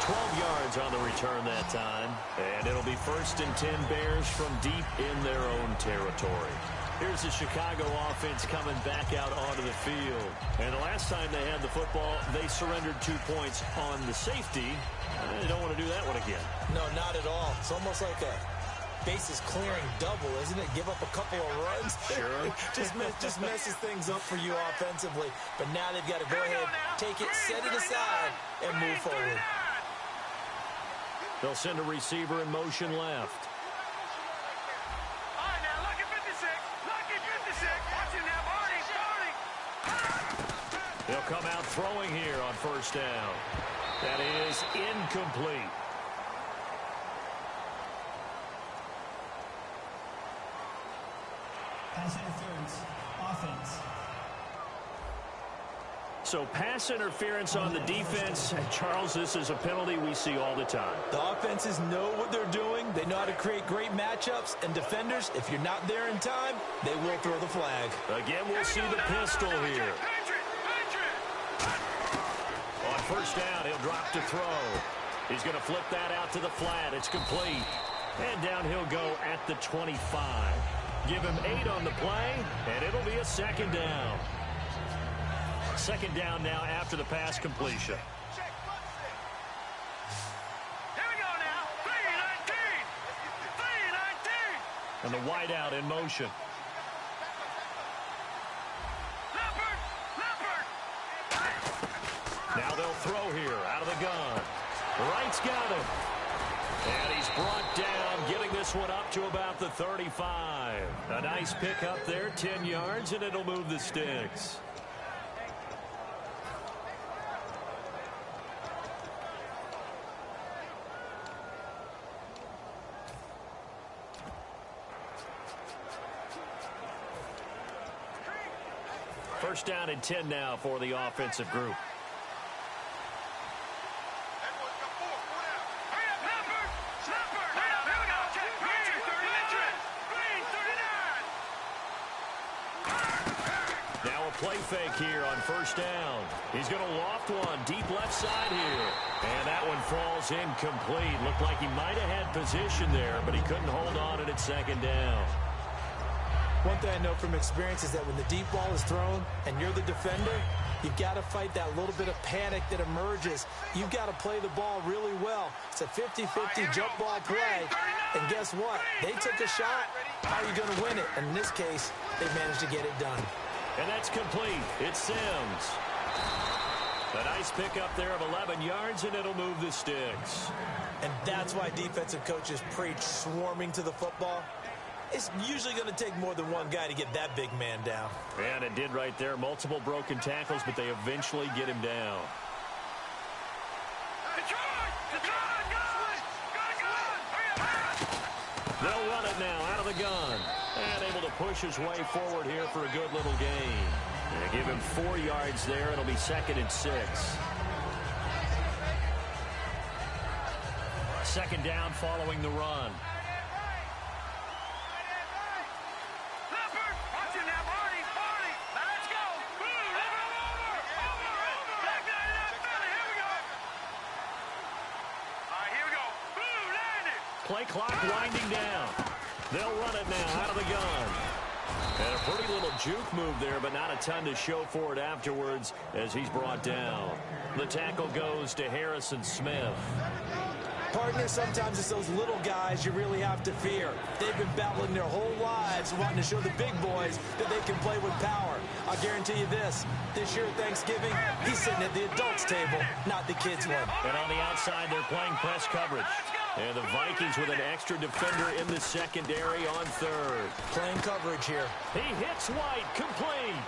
12 yards on the return that time. And it'll be 1st and 10 Bears from deep in their own territory. Here's the Chicago offense coming back out onto the field. And the last time they had the football, they surrendered 2 points on the safety. They don't want to do that one again. No, not at all. It's almost like a bases clearing double, isn't it? Give up a couple of runs. Sure. just messes things up for you offensively. But now they've got to go ahead, take it, set it aside, and move forward. They'll send a receiver in motion left. All right, now, lucky 56. Lucky 56. Watch it now, Barney. They'll come out throwing here on 1st down. That is incomplete. Pass interference. Offense. So pass interference on the defense. And Charles, this is a penalty we see all the time. The offenses know what they're doing. They know how to create great matchups. And defenders, if you're not there in time, they will throw the flag. Again, we'll see the pistol here. On 1st down, he'll drop to throw. He's going to flip that out to the flat. It's complete. And down he'll go at the 25. Give him 8 on the play, and it'll be a 2nd down. 2nd down now after the pass completion. Here we go now. 3-19. 3-19. And the wideout in motion. Leopard. Now they'll throw here out of the gun. Wright's got him. And he's brought down, getting this one up to about the 35. A nice pick up there, 10 yards, and it'll move the sticks. First down and 10 now for the offensive group. Play fake here on 1st down. He's going to loft one deep left side here. And that one falls incomplete. Looked like he might have had position there, but he couldn't hold on and it's 2nd down. One thing I know from experience is that when the deep ball is thrown and you're the defender, you've got to fight that little bit of panic that emerges. You've got to play the ball really well. It's a 50-50 jump ball play. And guess what? They took a shot. How are you going to win it? And in this case, they managed to get it done. And that's complete. It's Sims. A nice pickup there of 11 yards, and it'll move the sticks. And that's why defensive coaches preach swarming to the football. It's usually going to take more than one guy to get that big man down. And it did right there. Multiple broken tackles, but they eventually get him down. They'll run it now out of the gun. And able to push his way forward here for a good little gain. And give him 4 yards there. It'll be 2nd and 6. 2nd down following the run. Play clock winding down. They'll run it now out of the gun. And a pretty little juke move there, but not a ton to show for it afterwards as he's brought down. The tackle goes to Harrison Smith. Partner, sometimes it's those little guys you really have to fear. They've been battling their whole lives, wanting to show the big boys that they can play with power. I'll guarantee you this year at Thanksgiving, he's sitting at the adults' table, not the kids' one. And on the outside, they're playing press coverage. And the Vikings with an extra defender in the secondary on third. Playing coverage here. He hits White, complete.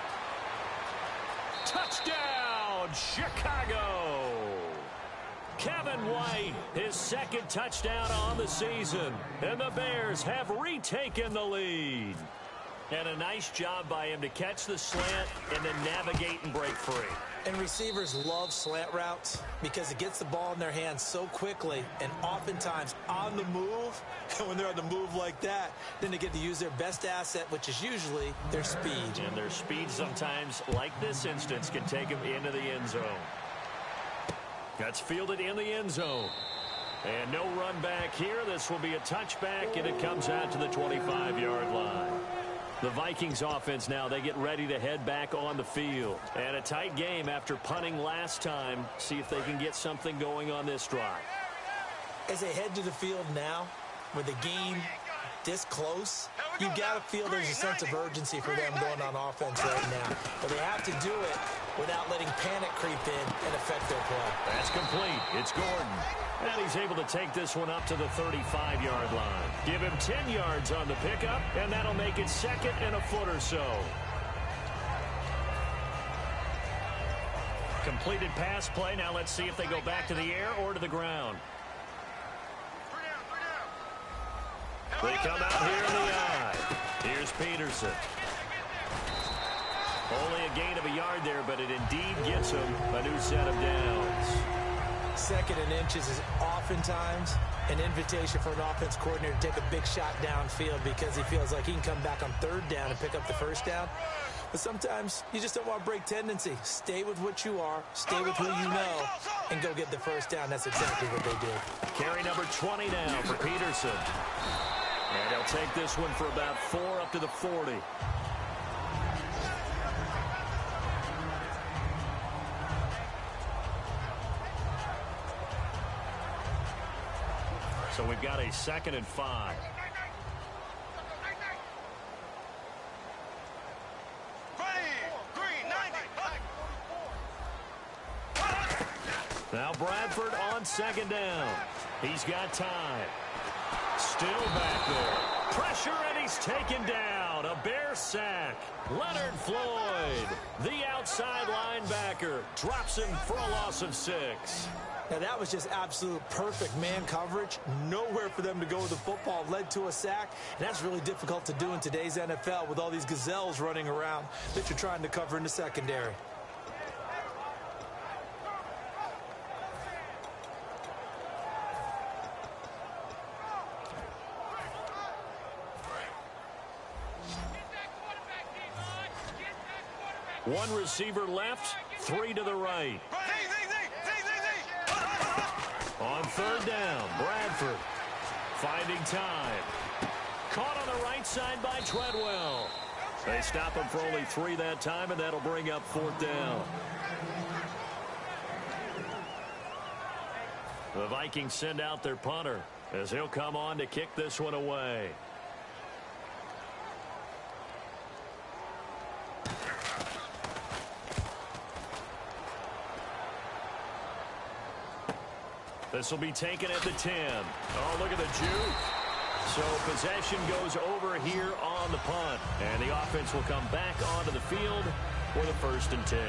Touchdown, Chicago. Kevin White, his second touchdown on the season. And the Bears have retaken the lead. And a nice job by him to catch the slant and then navigate and break free. And receivers love slant routes because it gets the ball in their hands so quickly and oftentimes on the move. And when they're on the move like that, then they get to use their best asset, which is usually their speed. And their speed sometimes, like this instance, can take them into the end zone. That's fielded in the end zone. And no run back here. This will be a touchback, and it comes out to the 25-yard line. The Vikings offense now, they get ready to head back on the field. And a tight game after punting last time. See if they can get something going on this drive. As they head to the field now, with the game this close, you got to feel there's a sense of urgency for them going on offense right now. But they have to do it without letting panic creep in and affect their play. That's complete. It's Gordon. And he's able to take this one up to the 35-yard line. Give him 10 yards on the pickup, and that'll make it second and a foot or so. Completed pass play. Now let's see if they go back to the air or to the ground. They come out here in the eye. Here's Peterson. Only a gain of a yard there, but it indeed gets him a new set of downs. Second and inches is oftentimes an invitation for an offense coordinator to take a big shot downfield because he feels like he can come back on third down and pick up the first down. But sometimes you just don't want to break tendency. Stay with what you are, stay with who you know, and go get the first down. That's exactly what they did. Carry number 20 now for Peterson. And he'll take this one for about 4 up to the 40. So we've got a 2nd and 5. Now Bradford on 2nd down. He's got time. Still back there. Pressure, and he's taken down. A Bear sack. Leonard Floyd, the outside linebacker, drops him for a loss of 6. Now, that was just absolute perfect man coverage. Nowhere for them to go with the football. Led to a sack. And that's really difficult to do in today's NFL with all these gazelles running around that you're trying to cover in the secondary. One receiver left, 3 to the right. On 3rd down, Bradford finding time. Caught on the right side by Treadwell. They stop him for only 3 that time, and that'll bring up 4th down. The Vikings send out their punter as he'll come on to kick this one away. This will be taken at the 10. Oh, look at the juke. So possession goes over here on the punt. And the offense will come back onto the field for the 1st and 10.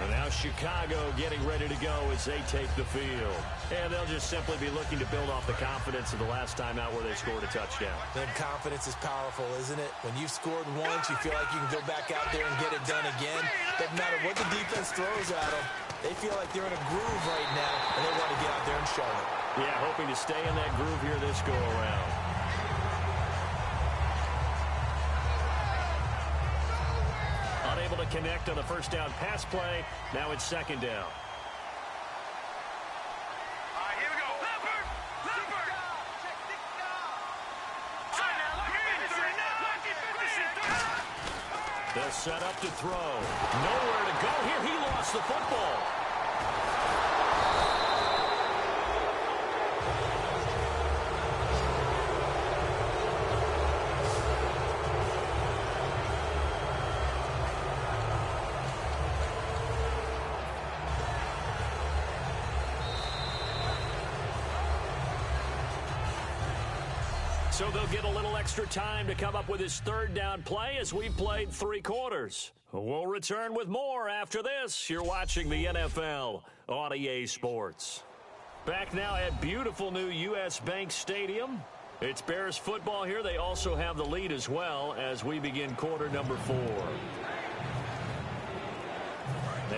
And now Chicago getting ready to go as they take the field. And they'll just simply be looking to build off the confidence of the last time out where they scored a touchdown. And confidence is powerful, isn't it? When you've scored once, you feel like you can go back out there and get it done again. Doesn't matter what the defense throws at them. They feel like they're in a groove right now, and they want to get out there and show it. Yeah, hoping to stay in that groove here this go-around. Unable to connect on the 1st down pass play. Now it's 2nd down. All right, here we go. Leopard! Leopard! They'll set up to throw. Nowhere to go here. He lost the football. So they'll get a little extra time to come up with his third down play as we played 3 quarters. We'll return with more after this. You're watching the NFL on EA Sports. Back now at beautiful new U.S. Bank Stadium. It's Bears football here. They also have the lead as well as we begin quarter number 4.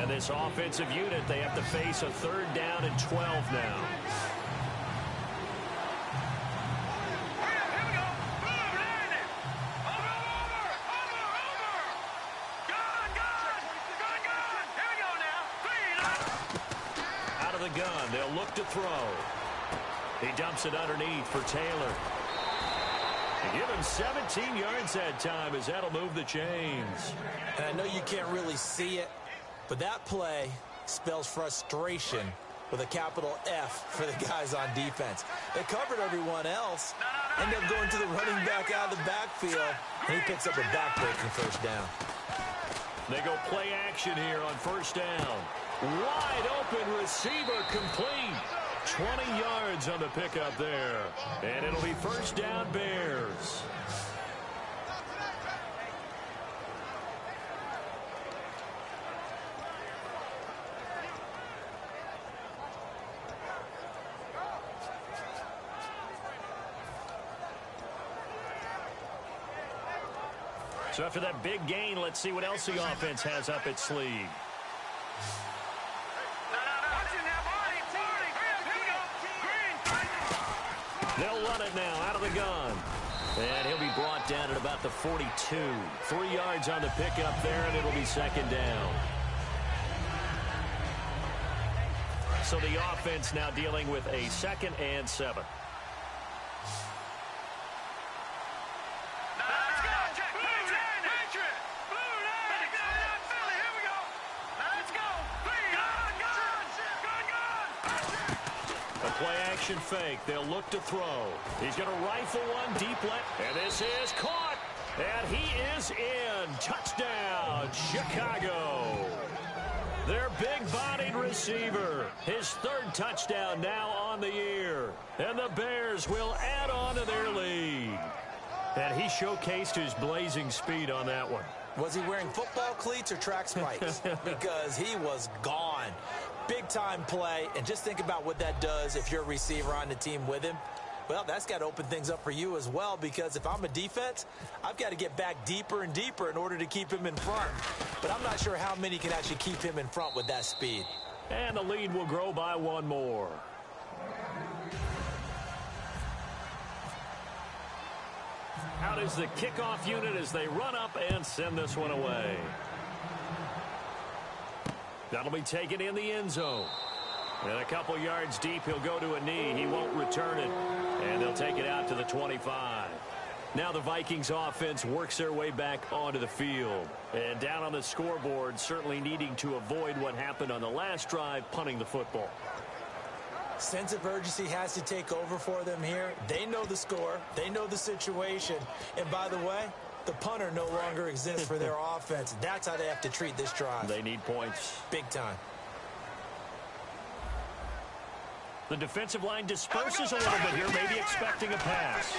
And this offensive unit, they have to face a third down and 12 now. Gun. They'll look to throw. He dumps it underneath for Taylor. They give him 17 yards that time as that'll move the chains. And I know you can't really see it, but that play spells frustration with a capital F for the guys on defense. They covered everyone else, end up going to the running back out of the backfield, and he picks up a back-breaking first down. They go play action here on first down. Wide open receiver complete. 20 yards on the pickup there. And it'll be first down Bears. So after that big gain, let's see what else the offense has up its sleeve. They'll run it now out of the gun. And he'll be brought down at about the 42. 3 yards on the pickup there, and it'll be second down. So the offense now dealing with a 2nd and 7. Play-action fake. They'll look to throw. He's going to rifle one deep left. And this is caught. And he is in. Touchdown, Chicago. Their big-bodied receiver. His 3rd touchdown now on the year. And the Bears will add on to their lead. And he showcased his blazing speed on that one. Was he wearing football cleats or track spikes? Because he was gone. Big-time play, and just think about what that does if you're a receiver on the team with him. Well, that's got to open things up for you as well, because if I'm a defense, I've got to get back deeper and deeper in order to keep him in front. But I'm not sure how many can actually keep him in front with that speed. And the lead will grow by 1 more. Out is the kickoff unit as they run up and send this one away. That'll be taken in the end zone. And a couple yards deep, he'll go to a knee. He won't return it. And they'll take it out to the 25. Now the Vikings offense works their way back onto the field. And down on the scoreboard, certainly needing to avoid what happened on the last drive, punting the football. Sense of urgency has to take over for them here. They know the score. They know the situation. And by the way, the punter no longer exists for their offense. That's how they have to treat this drive. They need points. Big time. The defensive line disperses a little bit here, maybe expecting a pass.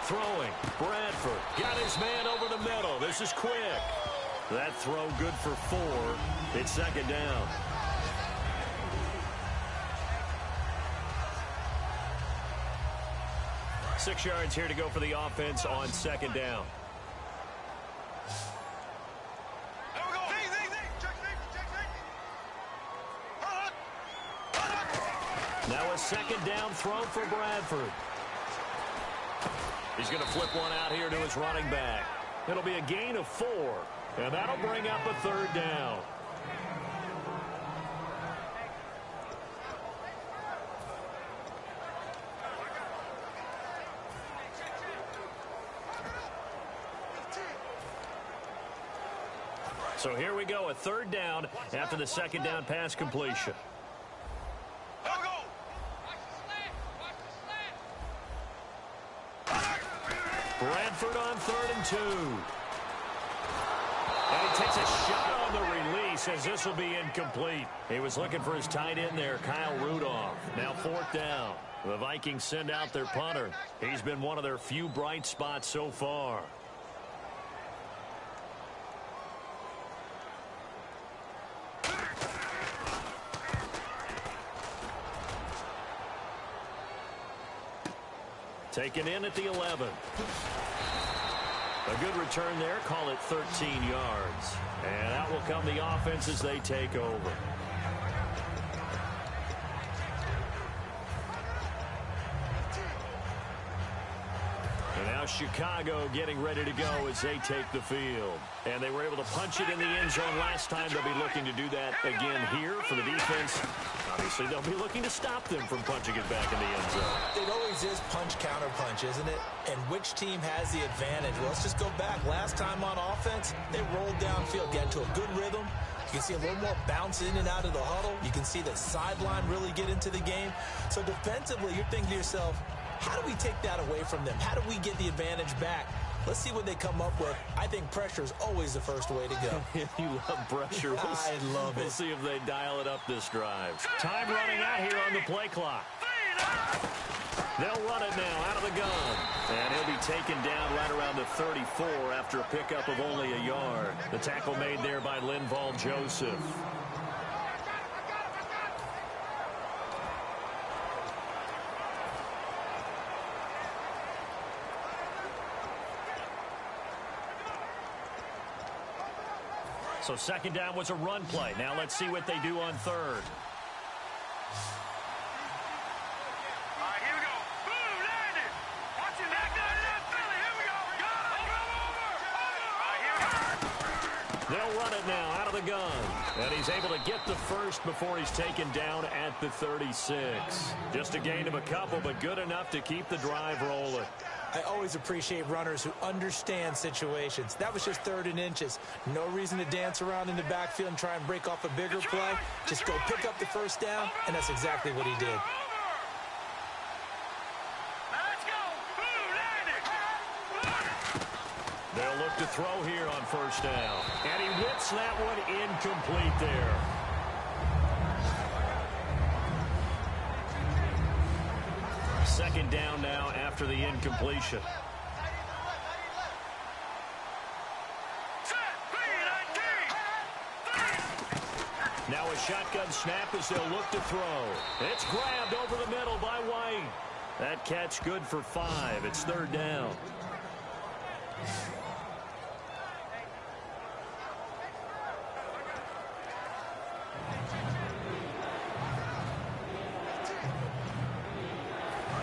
Throwing. Bradford got his man over the middle. This is quick. That throw good for 4. It's second down. Six yards here to go for the offense on second down. Now a second down throw for Bradford. He's going to flip one out here to his running back. It'll be a gain of 4, and that'll bring up a third down. So here we go, a third down after the second down pass completion. Bradford on 3rd and 2. And he takes a shot on the release as this will be incomplete. He was looking for his tight end there, Kyle Rudolph. Now 4th down. The Vikings send out their punter. He's been one of their few bright spots so far. Taken in at the 11. A good return there. Call it 13 yards. And out will come the offense as they take over. And now Chicago getting ready to go as they take the field. And they were able to punch it in the end zone last time. They'll be looking to do that again here for the defense. Obviously, they'll be looking to stop them from punching it back in the end zone. It always is punch-counter-punch, isn't it? And which team has the advantage? Well, let's just go back. Last time on offense, they rolled downfield, get into a good rhythm. You can see a little more bounce in and out of the huddle. You can see the sideline really get into the game. So defensively, you're thinking to yourself, how do we take that away from them? How do we get the advantage back? Let's see what they come up with. I think pressure is always the first way to go. You love pressure. I love it. We'll see if they dial it up this drive. Time running out here on the play clock. They'll run it now out of the gun. And he'll be taken down right around the 34 after a pickup of only a yard. The tackle made there by Linval Joseph. So second down was a run play. Now let's see what they do on third. All right, here we go. Boom, landed. Watch it, back down that Philly. Here we go. Over. All right, here we go. They'll run it now out of the gun. And he's able to get the first before he's taken down at the 36. Just a gain of a couple, but good enough to keep the drive rolling. I always appreciate runners who understand situations. That was just 3rd and inches. No reason to dance around in the backfield and try and break off a bigger play. Just go pick up the first down, and that's exactly what he did. Let's go. Boom, landed. They'll look to throw here on first down. And he whips that one incomplete there. Second down now after the incompletion. Now a shotgun snap as they'll look to throw. It's grabbed over the middle by White. That catch good for 5. It's 3rd down.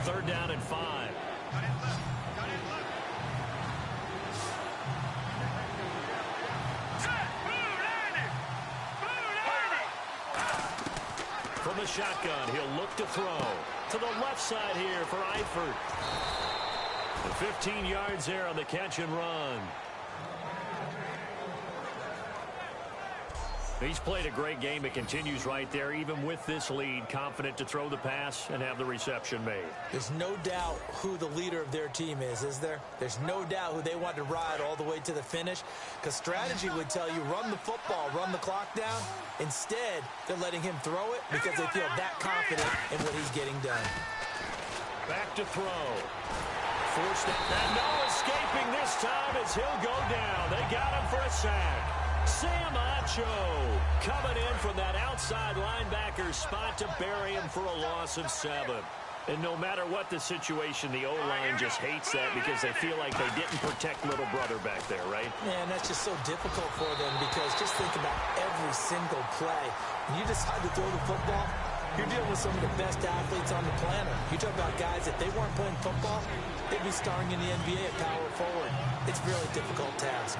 Third down and 5. From the shotgun, he'll look to throw. To the left side here for Eifert. And 15 yards there on the catch and run. He's played a great game. It continues right there, even with this lead, confident to throw the pass and have the reception made. There's no doubt who the leader of their team is there? There's no doubt who they want to ride all the way to the finish, because strategy would tell you run the football, run the clock down. Instead, they're letting him throw it because they feel that confident in what he's getting done. Back to throw. Forced it, and no escaping this time as he'll go down. They got him for a sack. Sam Acho coming in from that outside linebacker spot to bury him for a loss of 7. And no matter what the situation, the O-line just hates that because they feel like they didn't protect little brother back there, right? Man, that's just so difficult for them because just think about every single play. When you decide to throw the football, you're dealing with some of the best athletes on the planet. You talk about guys, if they weren't playing football, they'd be starring in the NBA at power forward. It's a really difficult task.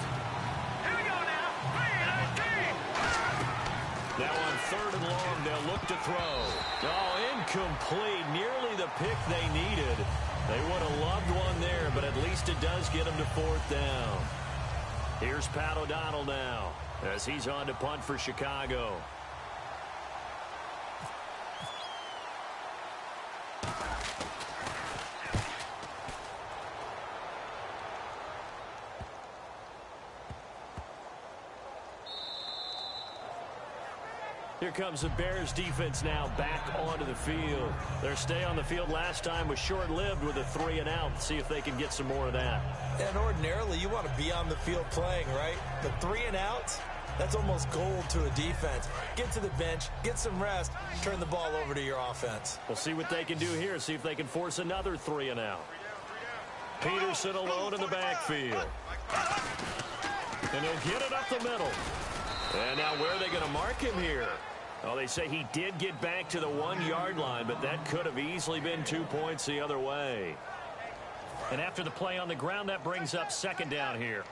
Now on 3rd and long, they'll look to throw. Oh, incomplete. Nearly the pick they needed. They would have loved one there, but at least it does get them to 4th down. Here's Pat O'Donnell now as he's on to punt for Chicago. Here comes the Bears defense now back onto the field. Their stay on the field last time was short-lived with a 3-and-out. See if they can get some more of that. And ordinarily, you want to be on the field playing, right? But 3-and-outs, that's almost gold to a defense. Get to the bench, get some rest, turn the ball over to your offense. We'll see what they can do here, see if they can force another 3-and-out. Peterson alone in the backfield. And he'll get it up the middle. And now where are they going to mark him here? Oh, they say he did get back to the 1-yard line, but that could have easily been 2 points the other way. And after the play on the ground, that brings up second down here.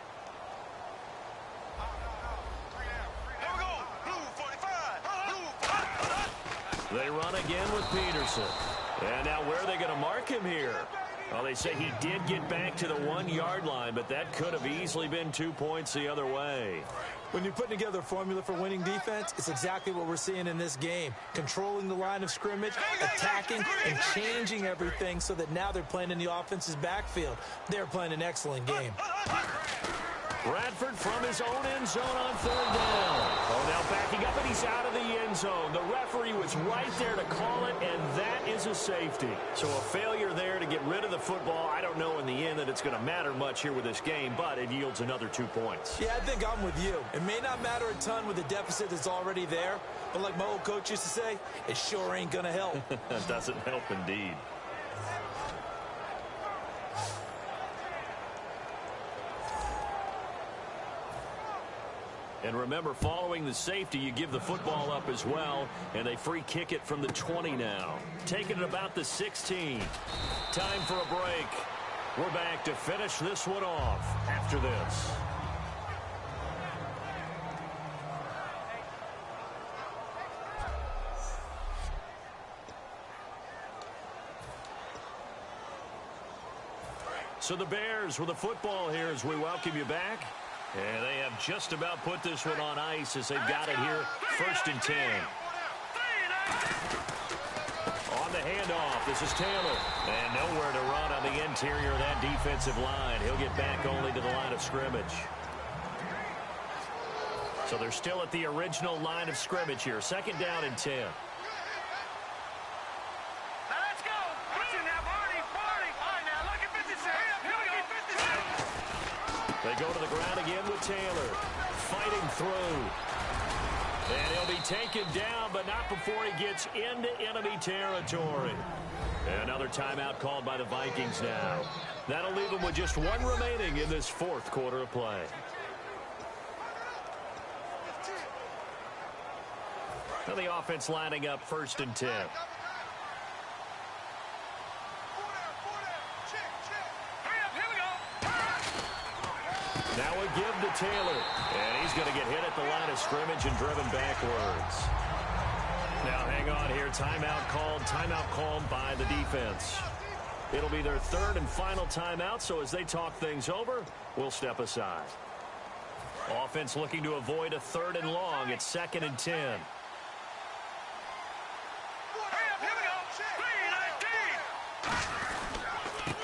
They run again with Peterson. And now where are they going to mark him here? Well, they say he did get back to the 1-yard line, but that could have easily been 2 points the other way. When you're putting together a formula for winning defense, it's exactly what we're seeing in this game. Controlling the line of scrimmage, attacking, and changing everything so that now they're playing in the offense's backfield. They're playing an excellent game. Bradford from his own end zone on third down. Oh, now backing up, and he's out of the end zone. The referee was right there to call it, and that is a safety. So a failure there to get rid of the football. I don't know in the end that it's going to matter much here with this game, but it yields another 2 points. Yeah, I think I'm with you. It may not matter a ton with the deficit that's already there, but like my old coach used to say, it sure ain't going to help. That doesn't help indeed. And remember, following the safety, you give the football up as well, and they free kick it from the 20 now. Taking it about the 16. Time for a break. We're back to finish this one off after this. So the Bears with the football here as we welcome you back. And they have just about put this one on ice as they've got it here, 1st and 10. On the handoff, this is Taylor. And nowhere to run on the interior of that defensive line. He'll get back only to the line of scrimmage. So they're still at the original line of scrimmage here, 2nd down and 10. They go to the ground again with Taylor. Fighting through. And he'll be taken down, but not before he gets into enemy territory. Another timeout called by the Vikings now. That'll leave them with just one remaining in this 4th quarter of play. Now the offense lining up 1st and 10. Now a give to Taylor, and he's going to get hit at the line of scrimmage and driven backwards. Now hang on here, timeout called by the defense. It'll be their 3rd and final timeout, so as they talk things over, we'll step aside. Offense looking to avoid a 3rd and long. It's 2nd and 10.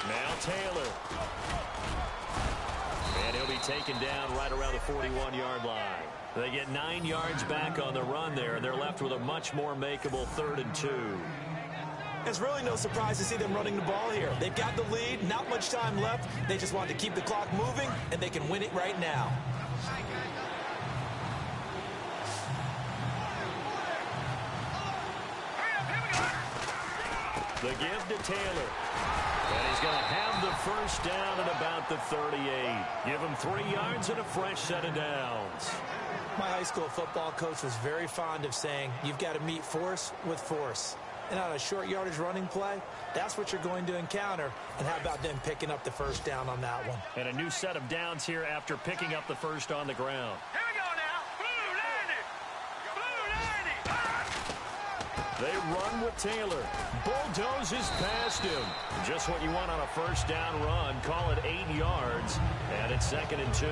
Now Taylor. And he'll be taken down right around the 41-yard line. They get 9 yards back on the run there. They're left with a much more makeable 3rd and 2. It's really no surprise to see them running the ball here. They've got the lead, not much time left. They just want to keep the clock moving, and they can win it right now. The give to Taylor. And he's going to have the 1st down at about the 38. Give him 3 yards and a fresh set of downs. My high school football coach was very fond of saying, you've got to meet force with force. And on a short yardage running play, that's what you're going to encounter. And how about them picking up the 1st down on that one? And a new set of downs here after picking up the 1st on the ground. Here we go now. Blue 90. They run with Taylor. Bulldozes past him. Just what you want on a 1st down run. Call it 8 yards. And it's 2nd and 2.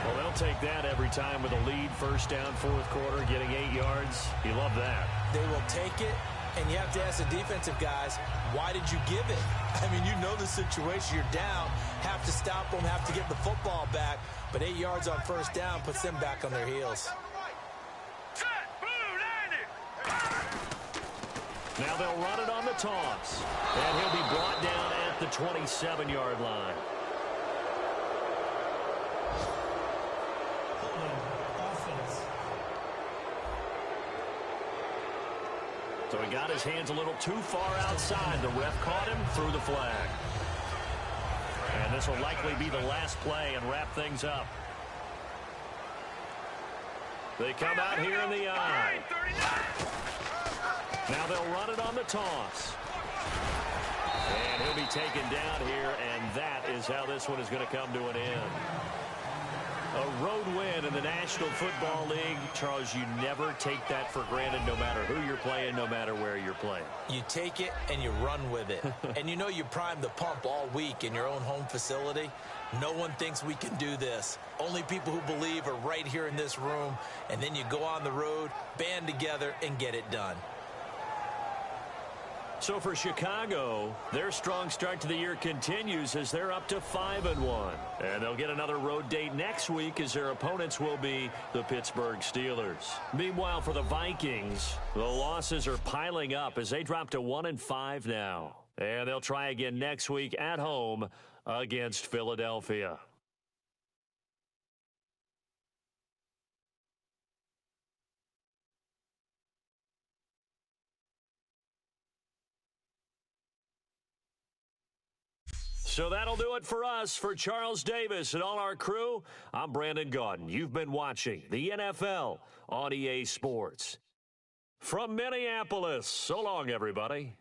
Well, they'll take that every time with a lead. 1st down, 4th quarter, getting 8 yards. You love that. They will take it, and you have to ask the defensive guys, why did you give it? I mean, you know the situation. You're down, have to stop them, have to get the football back. But 8 yards on 1st down puts them back on their heels. Set. Blue Now they'll run it on the toss. And he'll be brought down at the 27-yard line. Offense. So he got his hands a little too far outside. The ref caught him, threw the flag. And this will likely be the last play and wrap things up. They come out here in the eye. Now they'll run it on the toss. And he'll be taken down here, and that is how this one is going to come to an end. A road win in the National Football League. Charles, you never take that for granted no matter who you're playing, no matter where you're playing. You take it and you run with it. And you know you primed the pump all week in your own home facility. No one thinks we can do this. Only people who believe are right here in this room. And then you go on the road, band together, and get it done. So for Chicago, their strong start to the year continues as they're up to 5-1. And they'll get another road date next week as their opponents will be the Pittsburgh Steelers. Meanwhile, for the Vikings, the losses are piling up as they drop to 1-5 now. And they'll try again next week at home against Philadelphia. So that'll do it for us. For Charles Davis and all our crew, I'm Brandon Gaudin. You've been watching the NFL on EA Sports. From Minneapolis, so long, everybody.